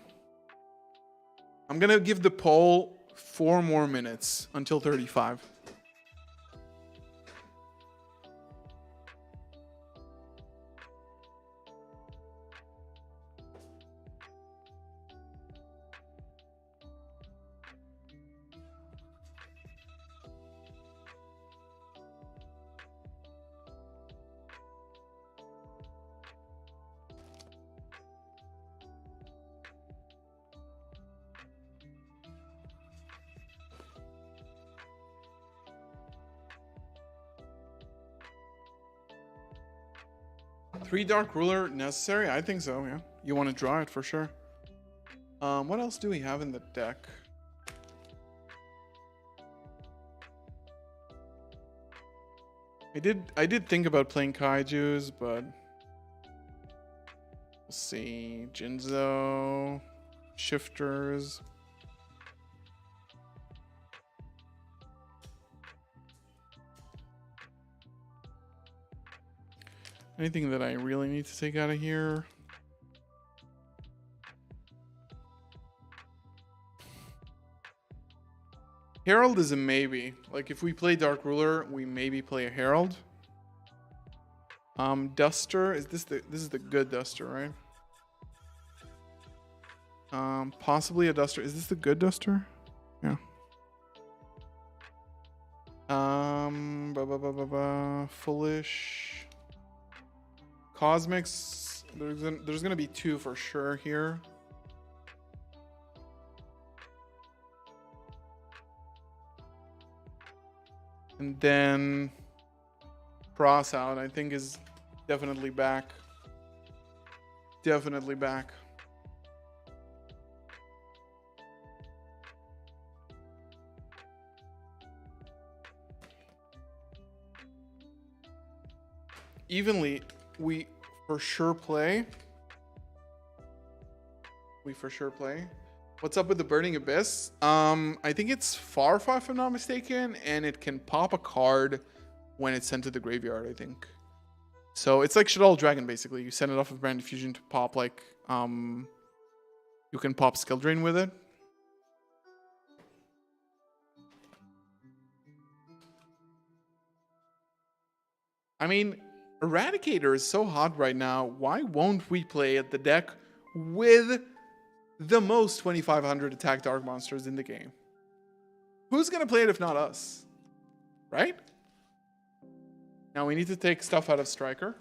I'm going to give the poll 4 more minutes until 35. Three Dark Ruler necessary? I think so, yeah. You want to draw it for sure. What else do we have in the deck? I did think about playing Kaijus, but we'll see. Jinzo, Shifters. Anything that I really need to take out of here? Herald is a maybe. Like if we play Dark Ruler, we maybe play a Herald. Duster, is this is the good Duster, right? Possibly a Duster. Is this the good Duster? Yeah. Foolish. Cosmics, there's gonna be 2 for sure here. And then Cross Out, I think, is definitely back. Definitely back. Evenly, we for sure play. What's up with the Burning Abyss? I think it's Farfa, if I'm not mistaken, and it can pop a card when it's sent to the graveyard, I think. So it's like Shadow Dragon, basically. You send it off of Brand Diffusion to pop, like, you can pop Skill Drain with it. I mean, Eradicator is so hot right now. Why won't we play at the deck with the most 2500 attack Dark Monsters in the game? Who's going to play it if not us? Right? Now we need to take stuff out of Striker.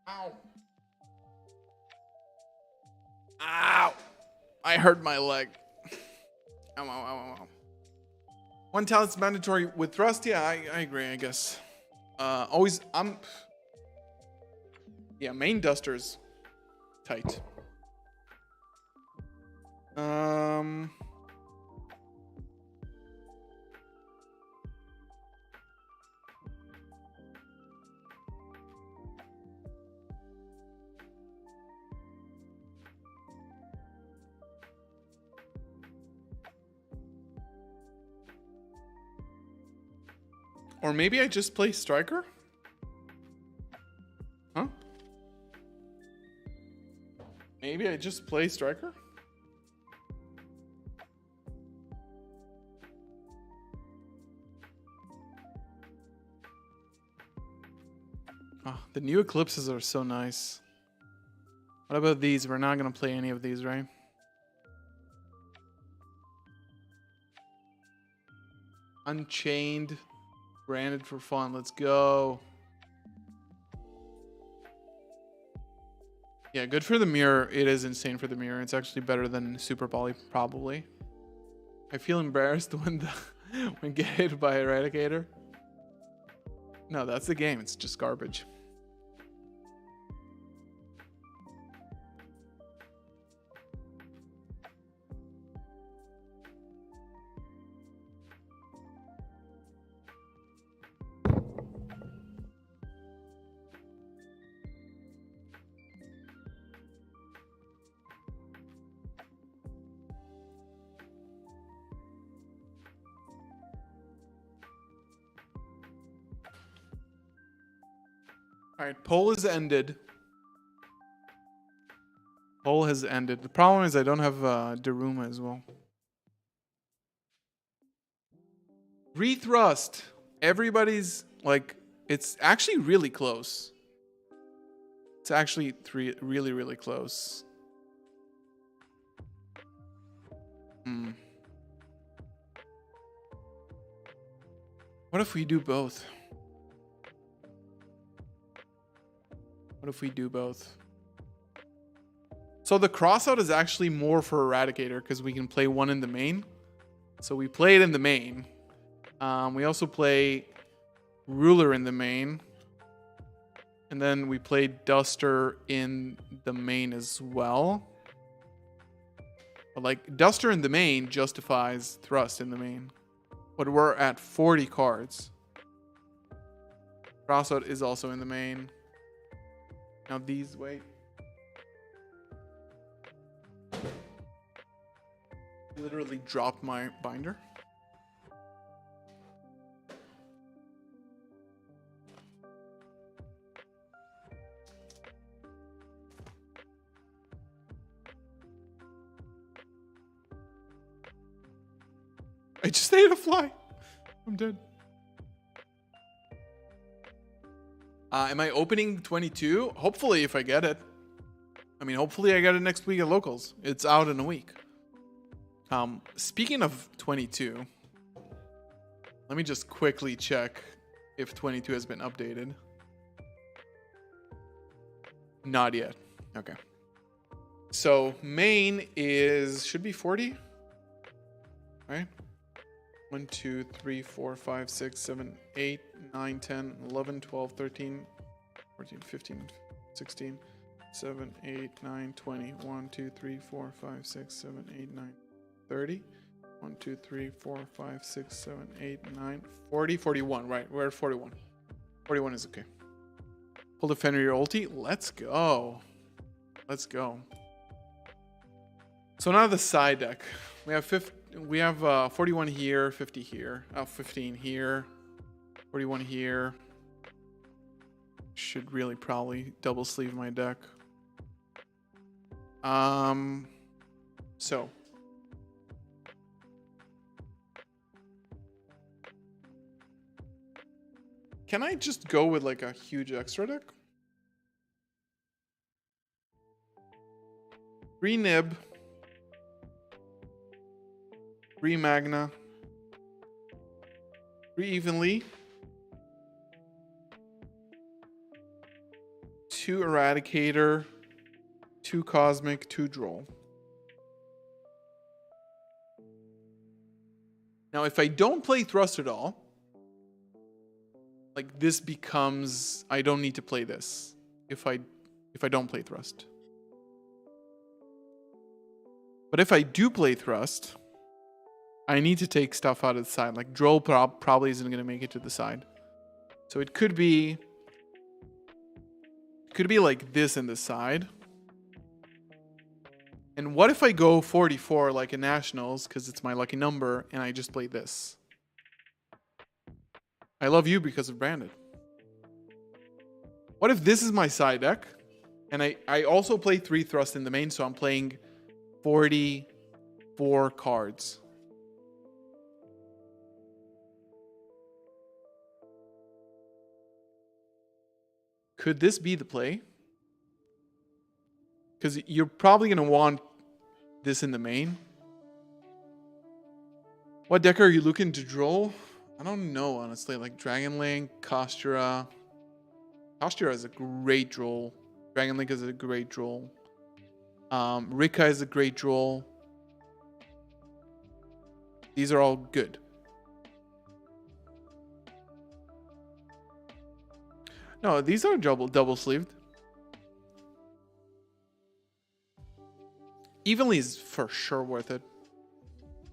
Ow. Ow. I hurt my leg. Ow, ow, ow, ow. 1 talent's mandatory with Thrust. Yeah, I agree, I guess. Always, yeah, main Duster's tight. Or maybe I just play Striker? Huh? Maybe I just play Striker? Oh, the new Eclipses are so nice. What about these? We're not going to play any of these, right? Unchained. Branded for fun. Let's go. Yeah, good for the mirror. It is insane for the mirror. It's actually better than Super Poly, probably. I feel embarrassed when get hit by Eradicator. No, that's the game. It's just garbage. All right, poll is ended. Poll has ended. The problem is I don't have Daruma as well. Rethrust. Everybody's like, it's actually really close. It's actually really, really close. What if we do both? What if we do both? So the crossout is actually more for Eradicator because we can play one in the main. So we play it in the main. We also play Ruler in the main. And then we play Duster in the main as well. But like Duster in the main justifies Thrust in the main. But we're at 40 cards. Crossout is also in the main. Now these, wait. Literally dropped my binder. I just ate a fly. I'm dead. Am I opening 22? Hopefully, if I get it. I mean, hopefully I get it next week at Locals. It's out in a week. Speaking of 22, let me just quickly check if 22 has been updated. Not yet. Okay. So main should be 40, right? 1, 2, 3, 4, 5, 6, 7, 8, 9, 10, 11, 12, 13, 14, 15, 16, 7, 8, 9, 20. 1, 2, 3, 4, 5, 6, 7, 8, 9, 30. 1, 2, 3, 4, 5, 6, 7, 8, 9, 40, 41. Right, we're at 41. 41 is okay. Pull the Fenrir ulti. Let's go. Let's go. So now the side deck. We have 41 here, 50 here, 15 here, 41 here. Should really probably double sleeve my deck. So can I just go with like a huge extra deck? 3 Nib. 3 Magna. 3 Evenly. 2 Eradicator. 2 Cosmic. 2 Droll. Now, if I don't play Thrust at all, like this becomes, I don't need to play this if I don't play Thrust. But if I do play Thrust, I need to take stuff out of the side. Like Droll probably isn't going to make it to the side. So it could be like this in the side. And what if I go 44 like in Nationals because it's my lucky number and I just play this? I love you because of Branded. What if this is my side deck and I also play 3 Thrust in the main, so I'm playing 44 cards. Could this be the play? Because you're probably going to want this in the main. What deck are you looking to draw? I don't know, honestly. Like Dragon Link, Kostura. Kostura is a great draw. Dragon Link is a great draw. Rika is a great draw. These are all good. No, these are double sleeved. Evenly is for sure worth it.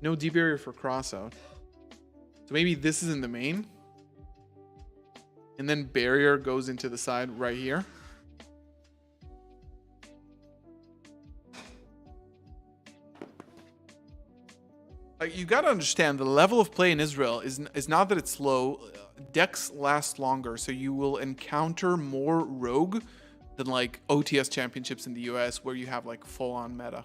No D barrier for crossout. So maybe this is in the main. And then barrier goes into the side right here. Like, you gotta understand the level of play in Israel is not that it's slow. Decks last longer, so you will encounter more rogue than like OTS championships in the US where you have like full-on meta.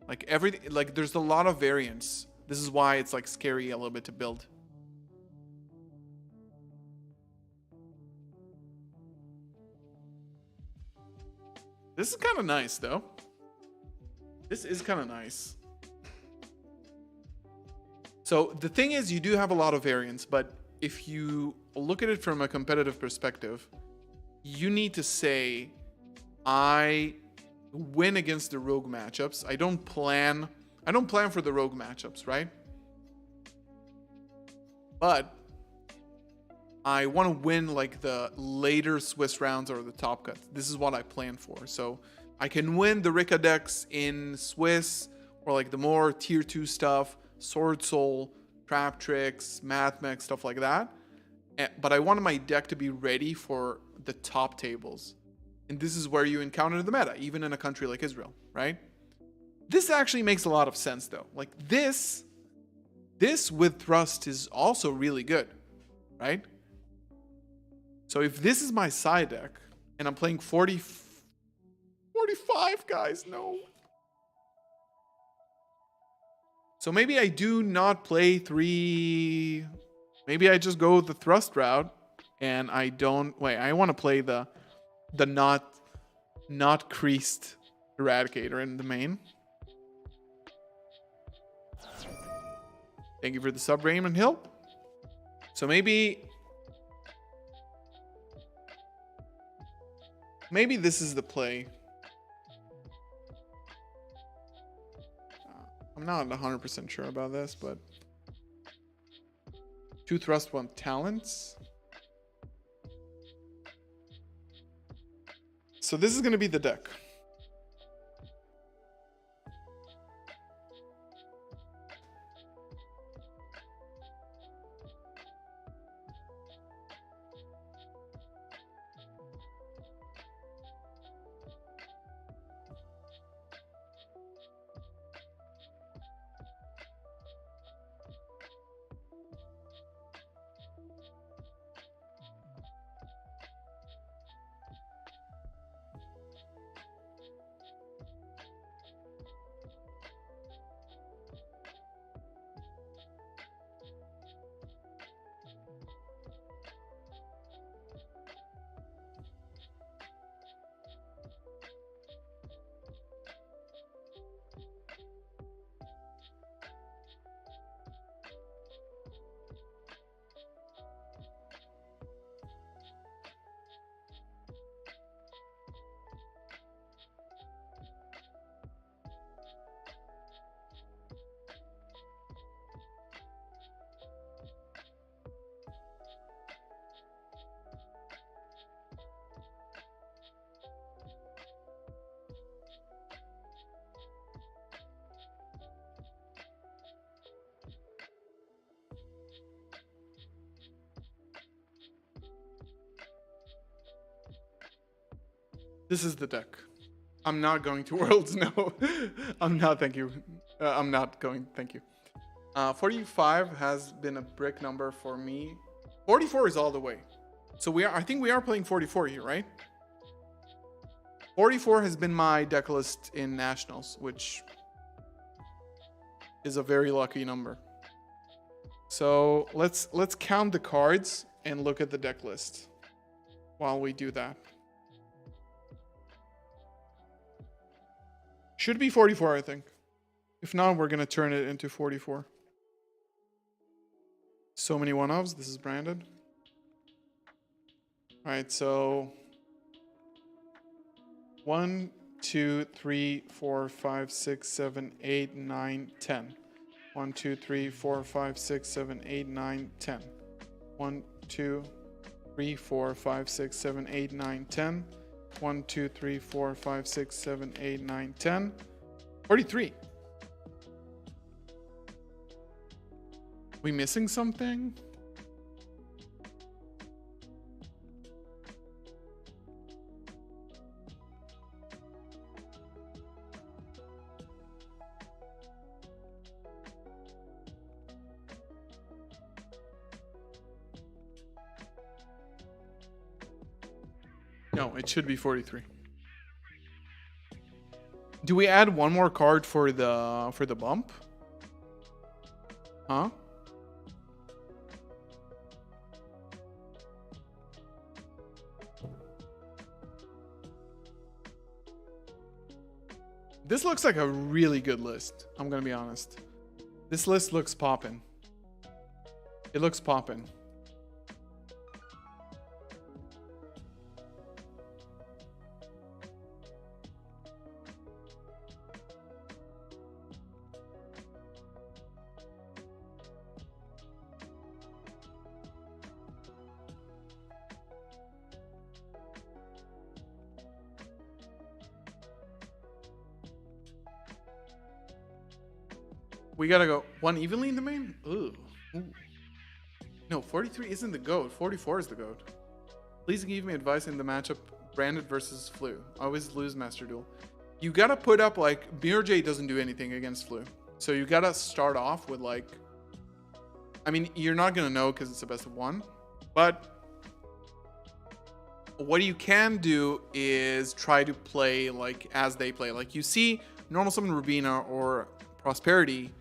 Like everything, like there's a lot of variance. This is why it's like scary a little bit to build. This is kind of nice though. This is kind of nice. So the thing is, you do have a lot of variance, but if you look at it from a competitive perspective, you need to say, I win against the rogue matchups. I don't plan for the rogue matchups, right? But I want to win like the later Swiss rounds or the top cuts. This is what I plan for. So I can win the Rika decks in Swiss or like the more tier 2 stuff, Sword Soul, Trap Tricks, Math Mech, stuff like that. But I wanted my deck to be ready for the top tables. And this is where you encounter the meta, even in a country like Israel, right? This actually makes a lot of sense though. Like this with Thrust is also really good, right? So if this is my side deck and I'm playing 45 guys, no. So maybe I do not play 3. Maybe I just go the Thrust route and I don't. Wait, I want to play the not creased Eradicator in the main. Thank you for the sub, Raymond Hill. So maybe this is the play. I'm not 100% sure about this, but 2 Thrust, 1 Talents. So this is going to be the deck. This is the deck. I'm not going to Worlds, no. I'm not, thank you. I'm not going, thank you. 45 has been a brick number for me. 44 is all the way. So I think we are playing 44 here, right? 44 has been my deck list in Nationals, which is a very lucky number. So let's count the cards and look at the deck list while we do that. Should be 44, I think. If not, we're going to turn it into 44. So many one-offs. This is branded. All right, so 1, 2, 3, 4, 5, 6, 7, 8, 9, 10. 1, 2, 3, 4, 5, 6, 7, 8, 9, 10. 1, 2, 3, 4, 5, 6, 7, 8, 9, 10. 1, 2, 3, 4, 5, 6, 7, 8, 9, 10. 43. We missing something? No, it should be 43. Do we add one more card for the bump? Huh? This looks like a really good list. I'm gonna be honest. This list looks poppin'. It looks poppin'. We gotta go one evenly in the main? Ooh. Ooh. No, 43 isn't the GOAT. 44 is the GOAT. Please give me advice in the matchup Branded versus Flu. I always lose Master Duel. You gotta put up like Mirror J doesn't do anything against Flu. So you gotta start off with like, I mean, you're not gonna know because it's the best of one, but what you can do is try to play like as they play. Like you see normal summon Rubina or Prosperity,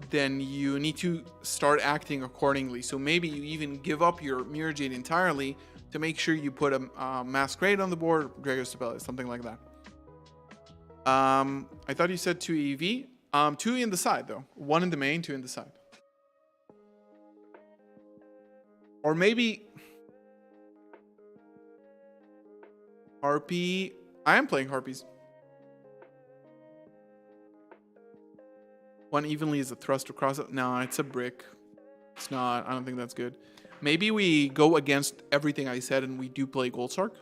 then you need to start acting accordingly. So maybe you even give up your Mirror Jade entirely to make sure you put a Masquerade on the board, Drago Stability, something like that. I thought you said 2 EV. 2 in the side though. 1 in the main, 2 in the side. Or maybe Harpy. I am playing Harpies. 1 evenly is a thrust across it. No, it's a brick. It's not. I don't think that's good. Maybe we go against everything I said and we do play Gold Shark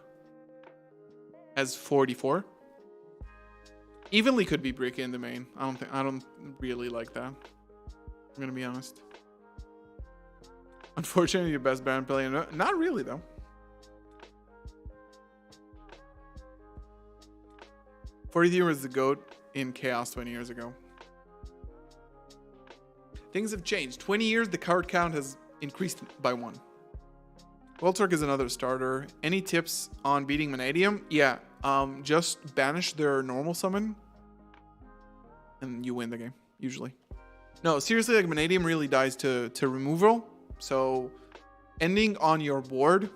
as 44. Evenly could be brick in the main. I don't really like that. I'm gonna be honest. Unfortunately, your best Baron player. Not really though. '43 was the GOAT in Chaos 20 years ago. Things have changed. 20 years, the card count has increased by 1. Weltark is another starter. Any tips on beating Vanadium? Yeah, just banish their normal summon, and you win the game, usually. No, seriously, like Vanadium really dies to removal, so ending on your board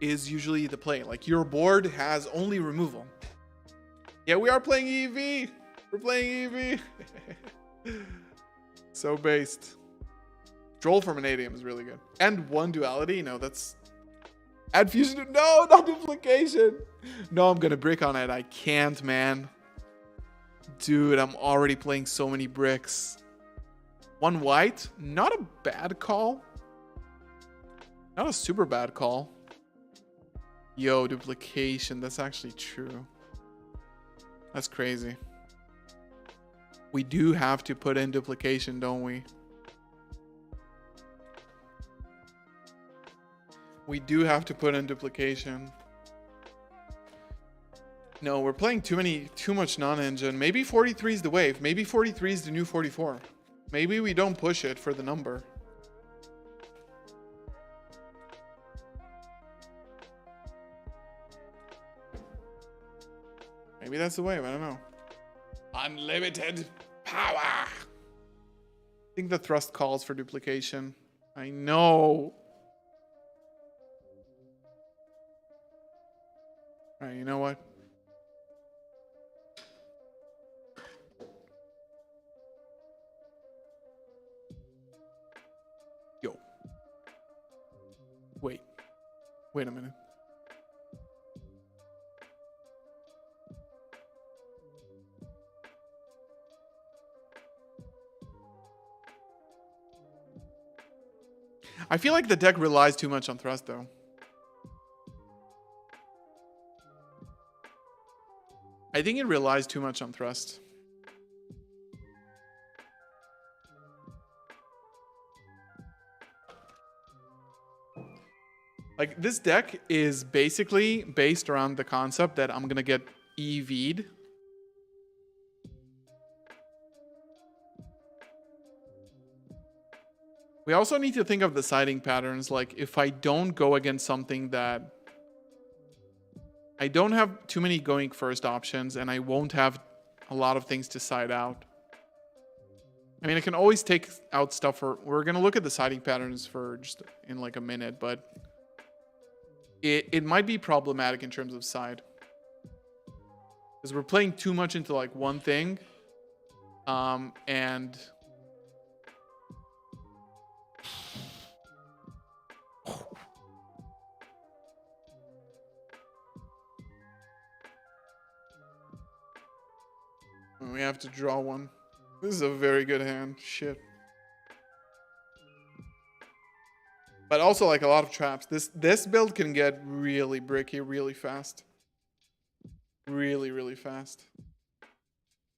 is usually the play. Like, your board has only removal. Yeah, we are playing EV! We're playing EV! So based. Droll for Vanadium is really good. And 1 duality? No, that's... Add fusion... No, not duplication! No, I'm gonna brick on it. I can't, man. Dude, I'm already playing so many bricks. 1 white? Not a bad call. Not a super bad call. Yo, duplication. That's actually true. That's crazy. We do have to put in duplication, don't we? We do have to put in duplication. No, we're playing too much non-engine. Maybe 43 is the wave. Maybe 43 is the new 44. Maybe we don't push it for the number. Maybe that's the wave, I don't know. Unlimited power. I think the thrust calls for duplication. I know. All right, you know what? Yo. Wait a minute. I feel like the deck relies too much on thrust, though. I think it relies too much on thrust. Like, this deck is basically based around the concept that I'm gonna get EV'd. We also need to think of the siding patterns. Like, if I don't go against something that I don't have too many going first options, and I won't have a lot of things to side out. I mean, I can always take out stuff for... We're going to look at the siding patterns for just in like a minute, but it might be problematic in terms of side. Because we're playing too much into like one thing. And... We have to draw one. This is a very good hand. Shit. But also like a lot of traps. This build can get really bricky really fast. Really, really fast.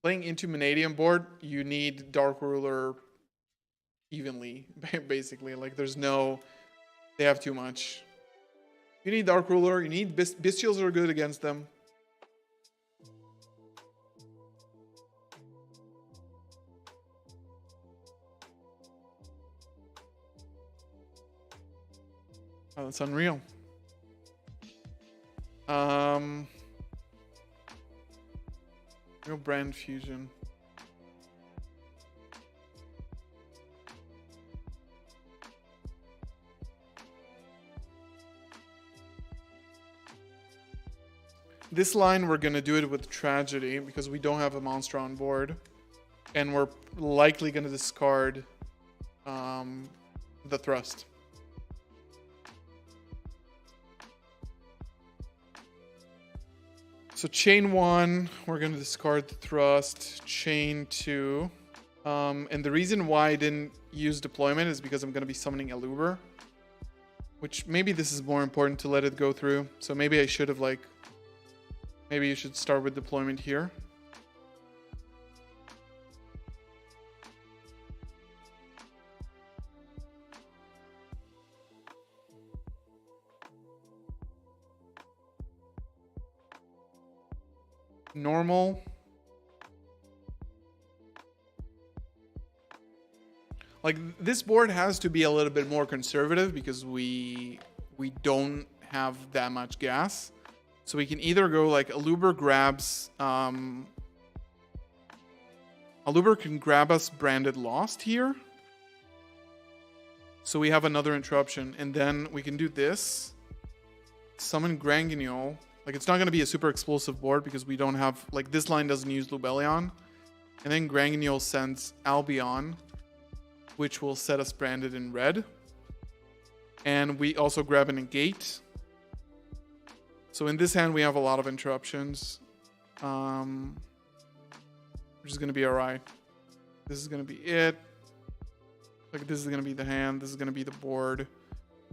Playing into Vanadium board, you need Dark Ruler evenly, basically. Like there's no... They have too much. You need Dark Ruler. You need... Bestials are good against them. Oh, that's unreal. No brand fusion. This line, we're gonna do it with Tragedy because we don't have a monster on board, and we're likely gonna discard the thrust. So chain 1, we're going to discard the thrust. Chain 2. And the reason why I didn't use deployment is because I'm going to be summoning Eluber. Which maybe this is more important to let it go through. So maybe I should have like... Maybe you should start with deployment here. Normal. Like this board has to be a little bit more conservative because we don't have that much gas. So we can either go like Eluber grabs Eluber can grab us Branded Lost here. So we have another interruption, and then we can do this. Summon Granguignol. Like, it's not going to be a super explosive board because we don't have... Like, this line doesn't use Lubellion. And then Granguignol sends Albion, which will set us branded in red. And we also grab a negate. So in this hand, we have a lot of interruptions. Which is going to be alright. This is going to be it. Like, this is going to be the hand. This is going to be the board.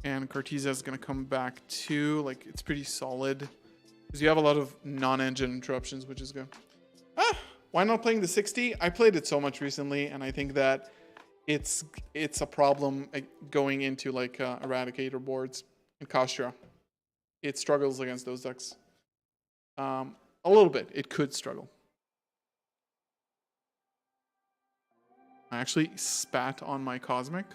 And Cartesia is going to come back too. Like, it's pretty solid. Because you have a lot of non-engine interruptions, which is good. Why not playing the 60? I played it so much recently, and I think that it's a problem going into like Eradicator boards and Kastra. It struggles against those decks. A little bit. It could struggle. I actually spat on my Cosmic.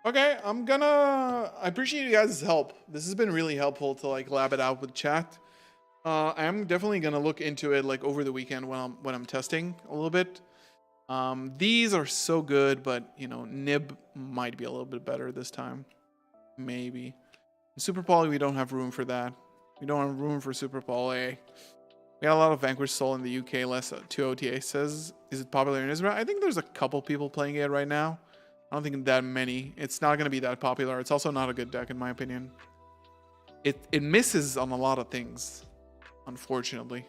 Okay, I appreciate you guys' help. This has been really helpful to like lab it out with chat. I'm definitely gonna look into it like over the weekend when I'm testing a little bit. These are so good, but you know, Nib might be a little bit better this time. Maybe. In Super Poly, we don't have room for that. We don't have room for Super Poly. We got a lot of Vanquish Soul in the UK, less 2 OTA says. Is it popular in Israel? I think there's a couple people playing it right now. I don't think that many. It's not going to be that popular. It's also not a good deck in my opinion. It misses on a lot of things, unfortunately.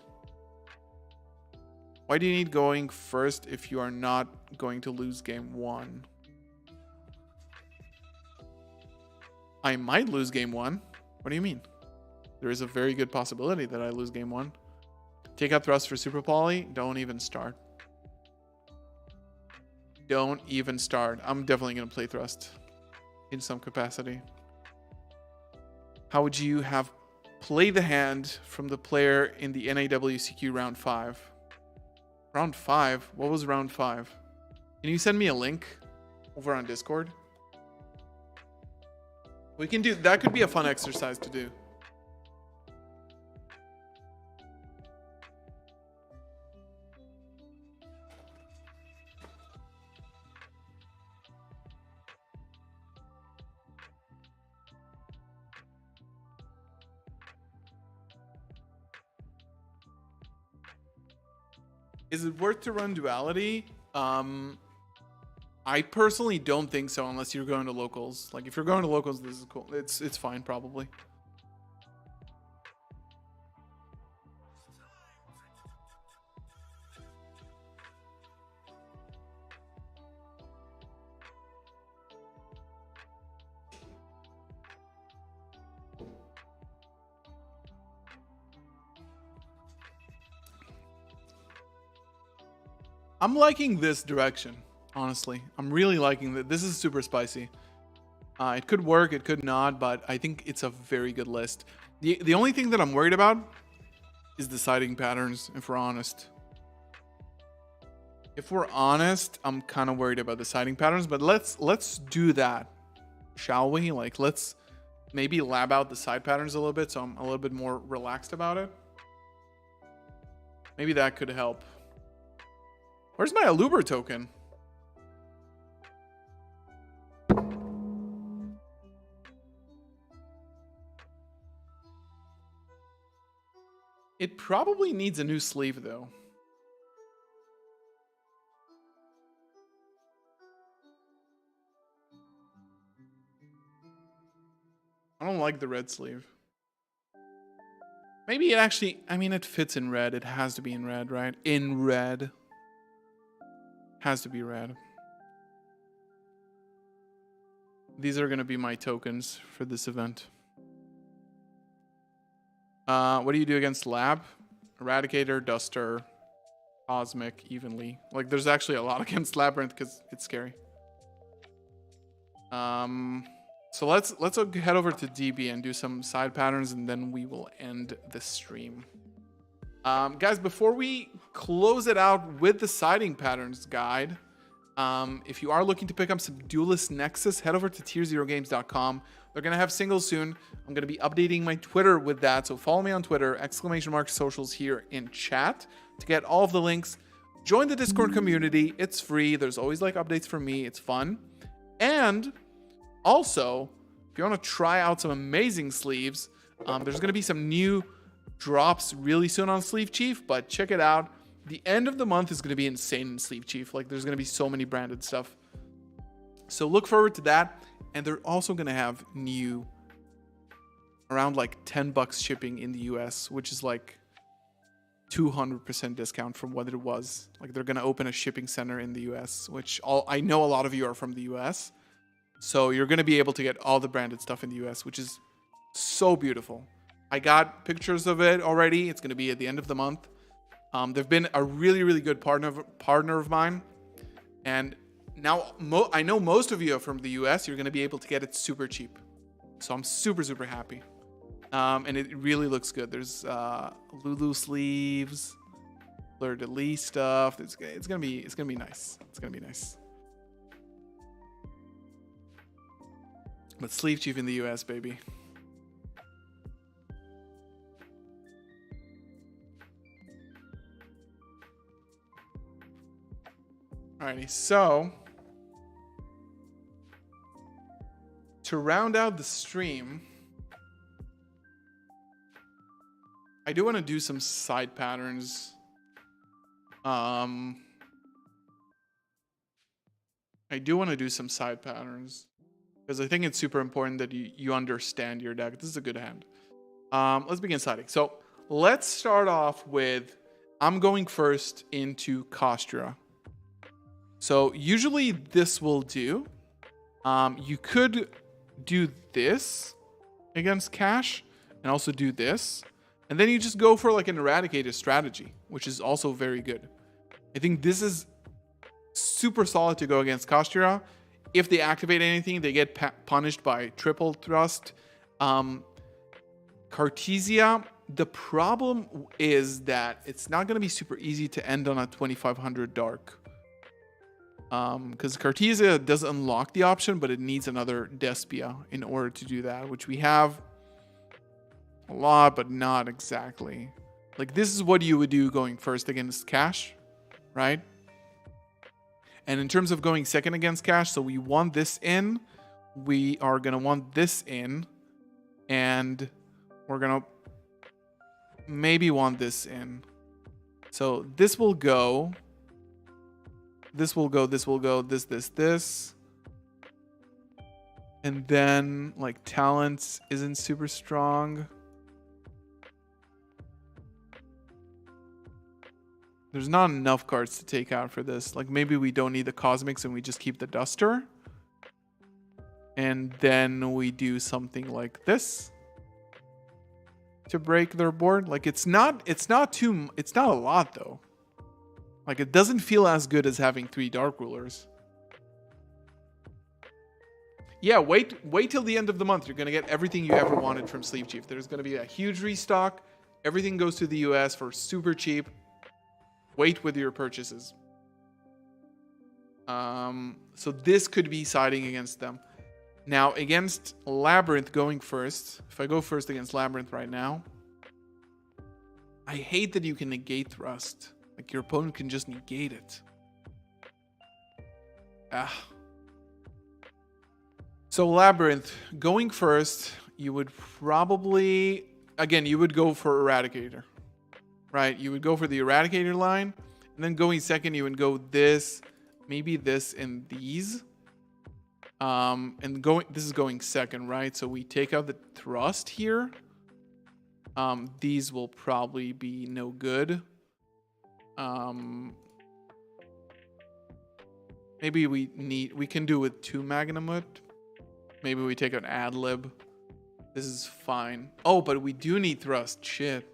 Why do you need going first if you are not going to lose game 1? I might lose game 1. What do you mean? There is a very good possibility that I lose game 1. Take out Thrust for Super Poly. Don't even start. Don't even start. I'm definitely going to play Thrust in some capacity. How would you have played the hand from the player in the NAWCQ round 5? Round 5? What was round 5? Can you send me a link over on Discord? We can do that. Could be a fun exercise to do. Is it worth to run Duality? I personally don't think so unless you're going to locals. Like if you're going to locals, this is cool. It's fine probably. I'm liking this direction, honestly. I'm really liking that. This is super spicy. It could work, it could not, but I think it's a very good list. The only thing that I'm worried about is the siding patterns, if we're honest. If we're honest, I'm kind of worried about the siding patterns, but let's do that, shall we? Like, let's maybe lab out the side patterns a little bit so I'm a little bit more relaxed about it. Maybe that could help. Where's my Aluber token? It probably needs a new sleeve, though. I don't like the red sleeve. Maybe it actually, I mean, it fits in red. It has to be in red, right? In red. Has to be red. These are going to be my tokens for this event. What do you do against Lab? Eradicator, Duster, Cosmic, evenly. Like, there's actually a lot against Labyrinth because it's scary. So let's head over to DB and do some side patterns, and then we will end the stream. Guys, before we close it out with the siding patterns guide, if you are looking to pick up some Duelist Nexus, head over to tier0games.com. They're going to have singles soon. I'm going to be updating my Twitter with that, so follow me on Twitter, !socials here in chat to get all of the links. Join the Discord community. It's free. There's always like updates for me. It's fun. And also, if you want to try out some amazing sleeves, there's going to be some new drops really soon on Sleeve Chief, but check it out. The end of the month is going to be insane in Sleeve Chief. Like, there's going to be so many branded stuff. So look forward to that. And they're also going to have new, around like $10 shipping in the US, which is like 200% discount from what it was. Like, they're going to open a shipping center in the US, which I know a lot of you are from the US. So you're going to be able to get all the branded stuff in the US, which is so beautiful. I got pictures of it already. It's going to be at the end of the month. They've been a really, really good partner of mine. And now I know most of you are from the US. You're going to be able to get it super cheap. So I'm super, super happy. And it really looks good. There's Lulu sleeves, Fleur de Lis stuff. It's going to be nice. It's going to be nice. But Sleeve Chief in the US, baby. Alrighty, so to round out the stream, I do want to do some side patterns. I do want to do some side patterns because I think it's super important that you understand your deck. This is a good hand. Let's begin siding. So let's start off with, I'm going first into Kostra. So usually this will do. You could do this against Cash and also do this. And then you just go for like an Eradicator strategy, which is also very good. I think this is super solid to go against Kostra. If they activate anything, they get punished by triple thrust. Cartesia, the problem is that it's not going to be super easy to end on a 2500 dark. Because Cartesia does unlock the option, but it needs another Despia in order to do that, which we have a lot, but not exactly. Like, this is what you would do going first against Cash, right? And in terms of going second against Cash, so we want this in. We are going to want this in. And we're going to maybe want this in. So this will go. This will go, this will go, this. And then, like, Talents isn't super strong. There's not enough cards to take out for this. Like, maybe we don't need the Cosmics and we just keep the Duster. And then we do something like this to break their board. Like, it's not a lot though. Like, it doesn't feel as good as having 3 Dark Rulers. Yeah, wait till the end of the month. You're going to get everything you ever wanted from Sleeve Chief. There's going to be a huge restock. Everything goes to the US for super cheap. Wait with your purchases. So this could be siding against them. Now, against Labyrinth going first, if I go first against Labyrinth right now, I hate that you can negate Thrust. Like, your opponent can just negate it. So Labyrinth, going first, you would probably, again, you would go for Eradicator. Right? You would go for the Eradicator line. And then going second, you would go this, maybe this and these. This is going second, right? So we take out the Thrust here. These will probably be no good. Maybe we can do with 2 Magnamut. Maybe we take an Adlib. This is fine. Oh, but we do need Thrust. Shit.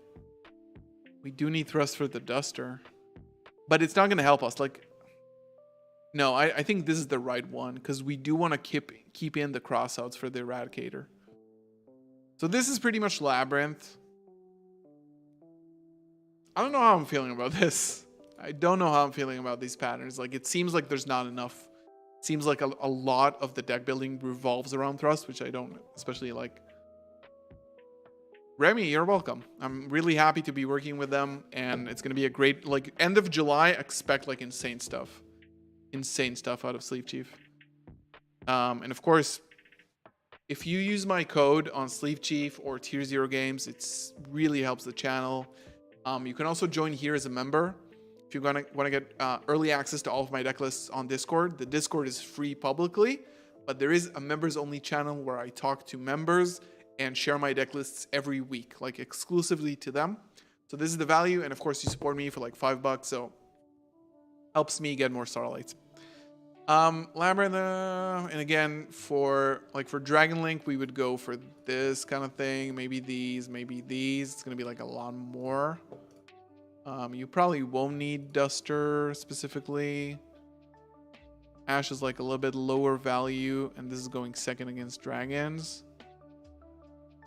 We do need Thrust for the Duster. But it's not going to help us. Like, no, I think this is the right one. Because we do want to keep in the crossouts for the Eradicator. So this is pretty much Labyrinth. I don't know how I'm feeling about this. I don't know how I'm feeling about these patterns. Like, it seems like there's not enough. It seems like a lot of the deck building revolves around Thrust, which I don't especially like. Remy, you're welcome. I'm really happy to be working with them, and it's going to be a great, like, end of July, expect, like, insane stuff out of Sleeve Chief. And of course, if you use my code on Sleeve Chief or Tier 0 games, it really helps the channel. You can also join here as a member. If you're want to get early access to all of my deck lists on Discord. The Discord is free publicly, but there is a members only channel where I talk to members and share my deck lists every week, like exclusively to them. So this is the value, and of course you support me for like $5, so helps me get more Starlights. Labyrinth, and again for Dragon Link, we would go for this kind of thing. Maybe these, maybe these. It's gonna be like a lot more. You probably won't need Duster specifically. Ash is like a little bit lower value, and this is going second against Dragons.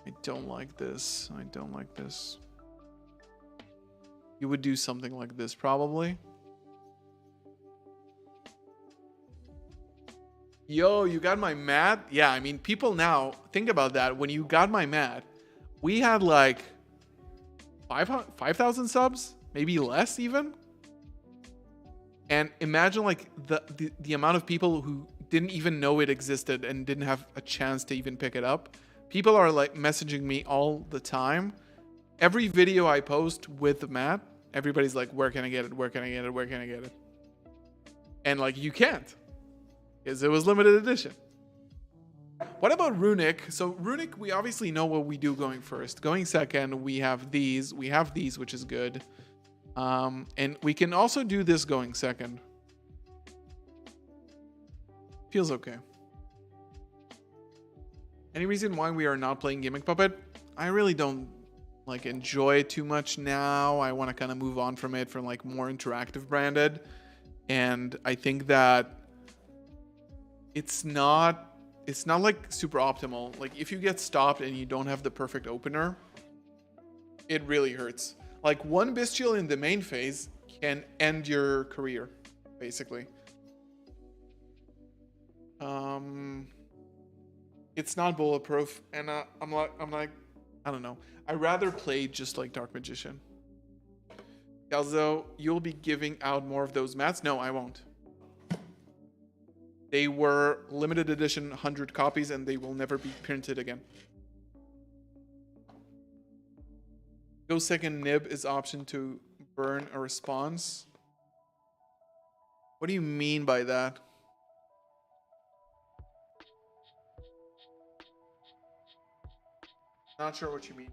I don't like this. I don't like this. You would do something like this probably. Yo, you got my mat? Yeah, I mean, people now, think about that. When you got my mat, we had like 5,000 subs, maybe less even. And imagine like the amount of people who didn't even know it existed and didn't have a chance to even pick it up. People are like messaging me all the time every video I post with the mat, everybody's like, where can I get it? Where can I get it? Where can I get it? And like, you can't, because it was limited edition. What about Runic? So Runic, we obviously know what we do going first. Going second, we have these. We have these, which is good. And we can also do this going second. Feels okay. Any reason why we are not playing Gimmick Puppet? I really don't like enjoy it too much now. I want to kind of move on from it, from like more interactive branded. And I think that it's not like super optimal. Like if you get stopped and you don't have the perfect opener, it really hurts. Like one bestial in the main phase can end your career, basically. It's not bulletproof, and I'm like, I don't know. I'd rather play just like Dark Magician. Galzo, you'll be giving out more of those mats? No, I won't. They were limited edition 100 copies, and they will never be printed again. Go second nib is option to burn a response. What do you mean by that? Not sure what you mean.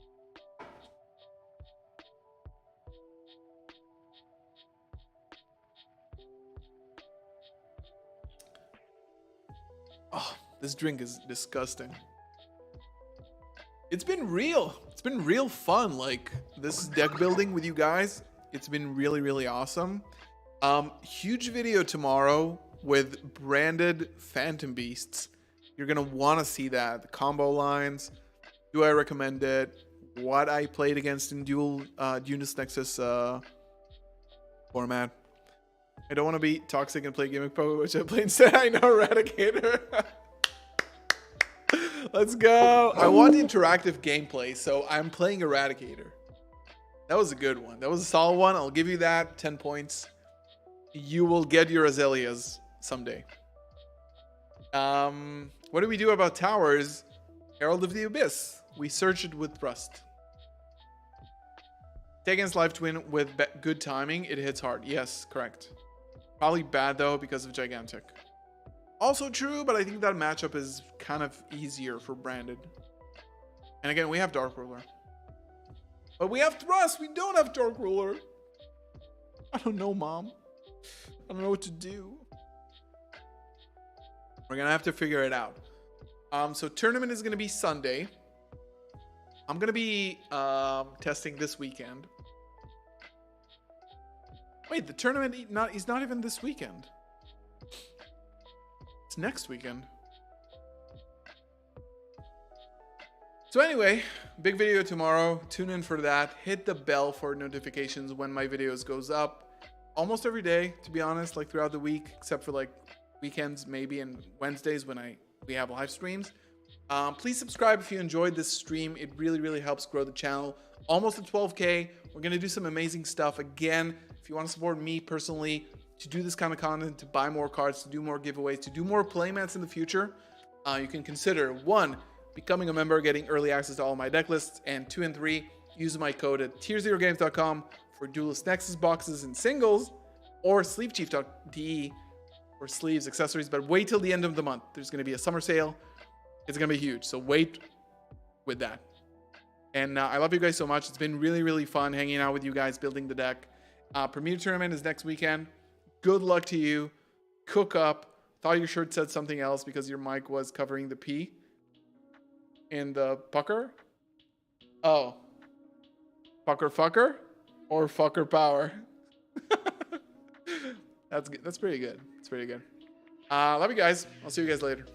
Oh, this drink is disgusting. It's been real. It's been real fun. Like this deck building with you guys. It's been really, really awesome. Huge video tomorrow with branded Phantom Beasts. You're gonna want to see that. The combo lines. Do I recommend it? What I played against in Duelist Nexus format. I don't want to be toxic and play Gimmick Poker, which I play instead. I know, Eradicator. Let's go. I want interactive gameplay, so I'm playing Eradicator. That was a good one. That was a solid one. I'll give you that. 10 points. You will get your Azaleas someday. What do we do about towers? Herald of the Abyss. We search it with Thrust. Take against Life Twin with good timing. It hits hard. Yes, correct. Probably bad though because of Gigantic. Also true, but I think that matchup is kind of easier for branded. And again, we have Dark Ruler. But we have Thrust. We don't have Dark Ruler. I don't know, Mom. I don't know what to do. We're going to have to figure it out. So tournament is going to be Sunday. I'm going to be testing this weekend. Wait, the tournament is not even this weekend. It's next weekend. So anyway, big video tomorrow. Tune in for that. Hit the bell for notifications when my videos goes up. Almost every day, to be honest, like throughout the week, except for like weekends maybe and Wednesdays when we have live streams. Please subscribe if you enjoyed this stream. It really, really helps grow the channel. Almost at 12K. We're going to do some amazing stuff. Again, if you want to support me personally to do this kind of content, to buy more cards, to do more giveaways, to do more playmats in the future, you can consider 1, becoming a member, getting early access to all my deck lists, and 2 and 3, use my code at tier0games.com for Duelist Nexus boxes and singles, or sleevechief.de for sleeves, accessories. But wait till the end of the month. There's going to be a summer sale. It's going to be huge. So wait with that. And I love you guys so much. It's been really, really fun hanging out with you guys, building the deck. Premier tournament is next weekend. Good luck to you. Cook up. Thought your shirt said something else because your mic was covering the P in the pucker. Oh. Pucker fucker or fucker power. That's good. That's pretty good. It's pretty good. Love you guys. I'll see you guys later.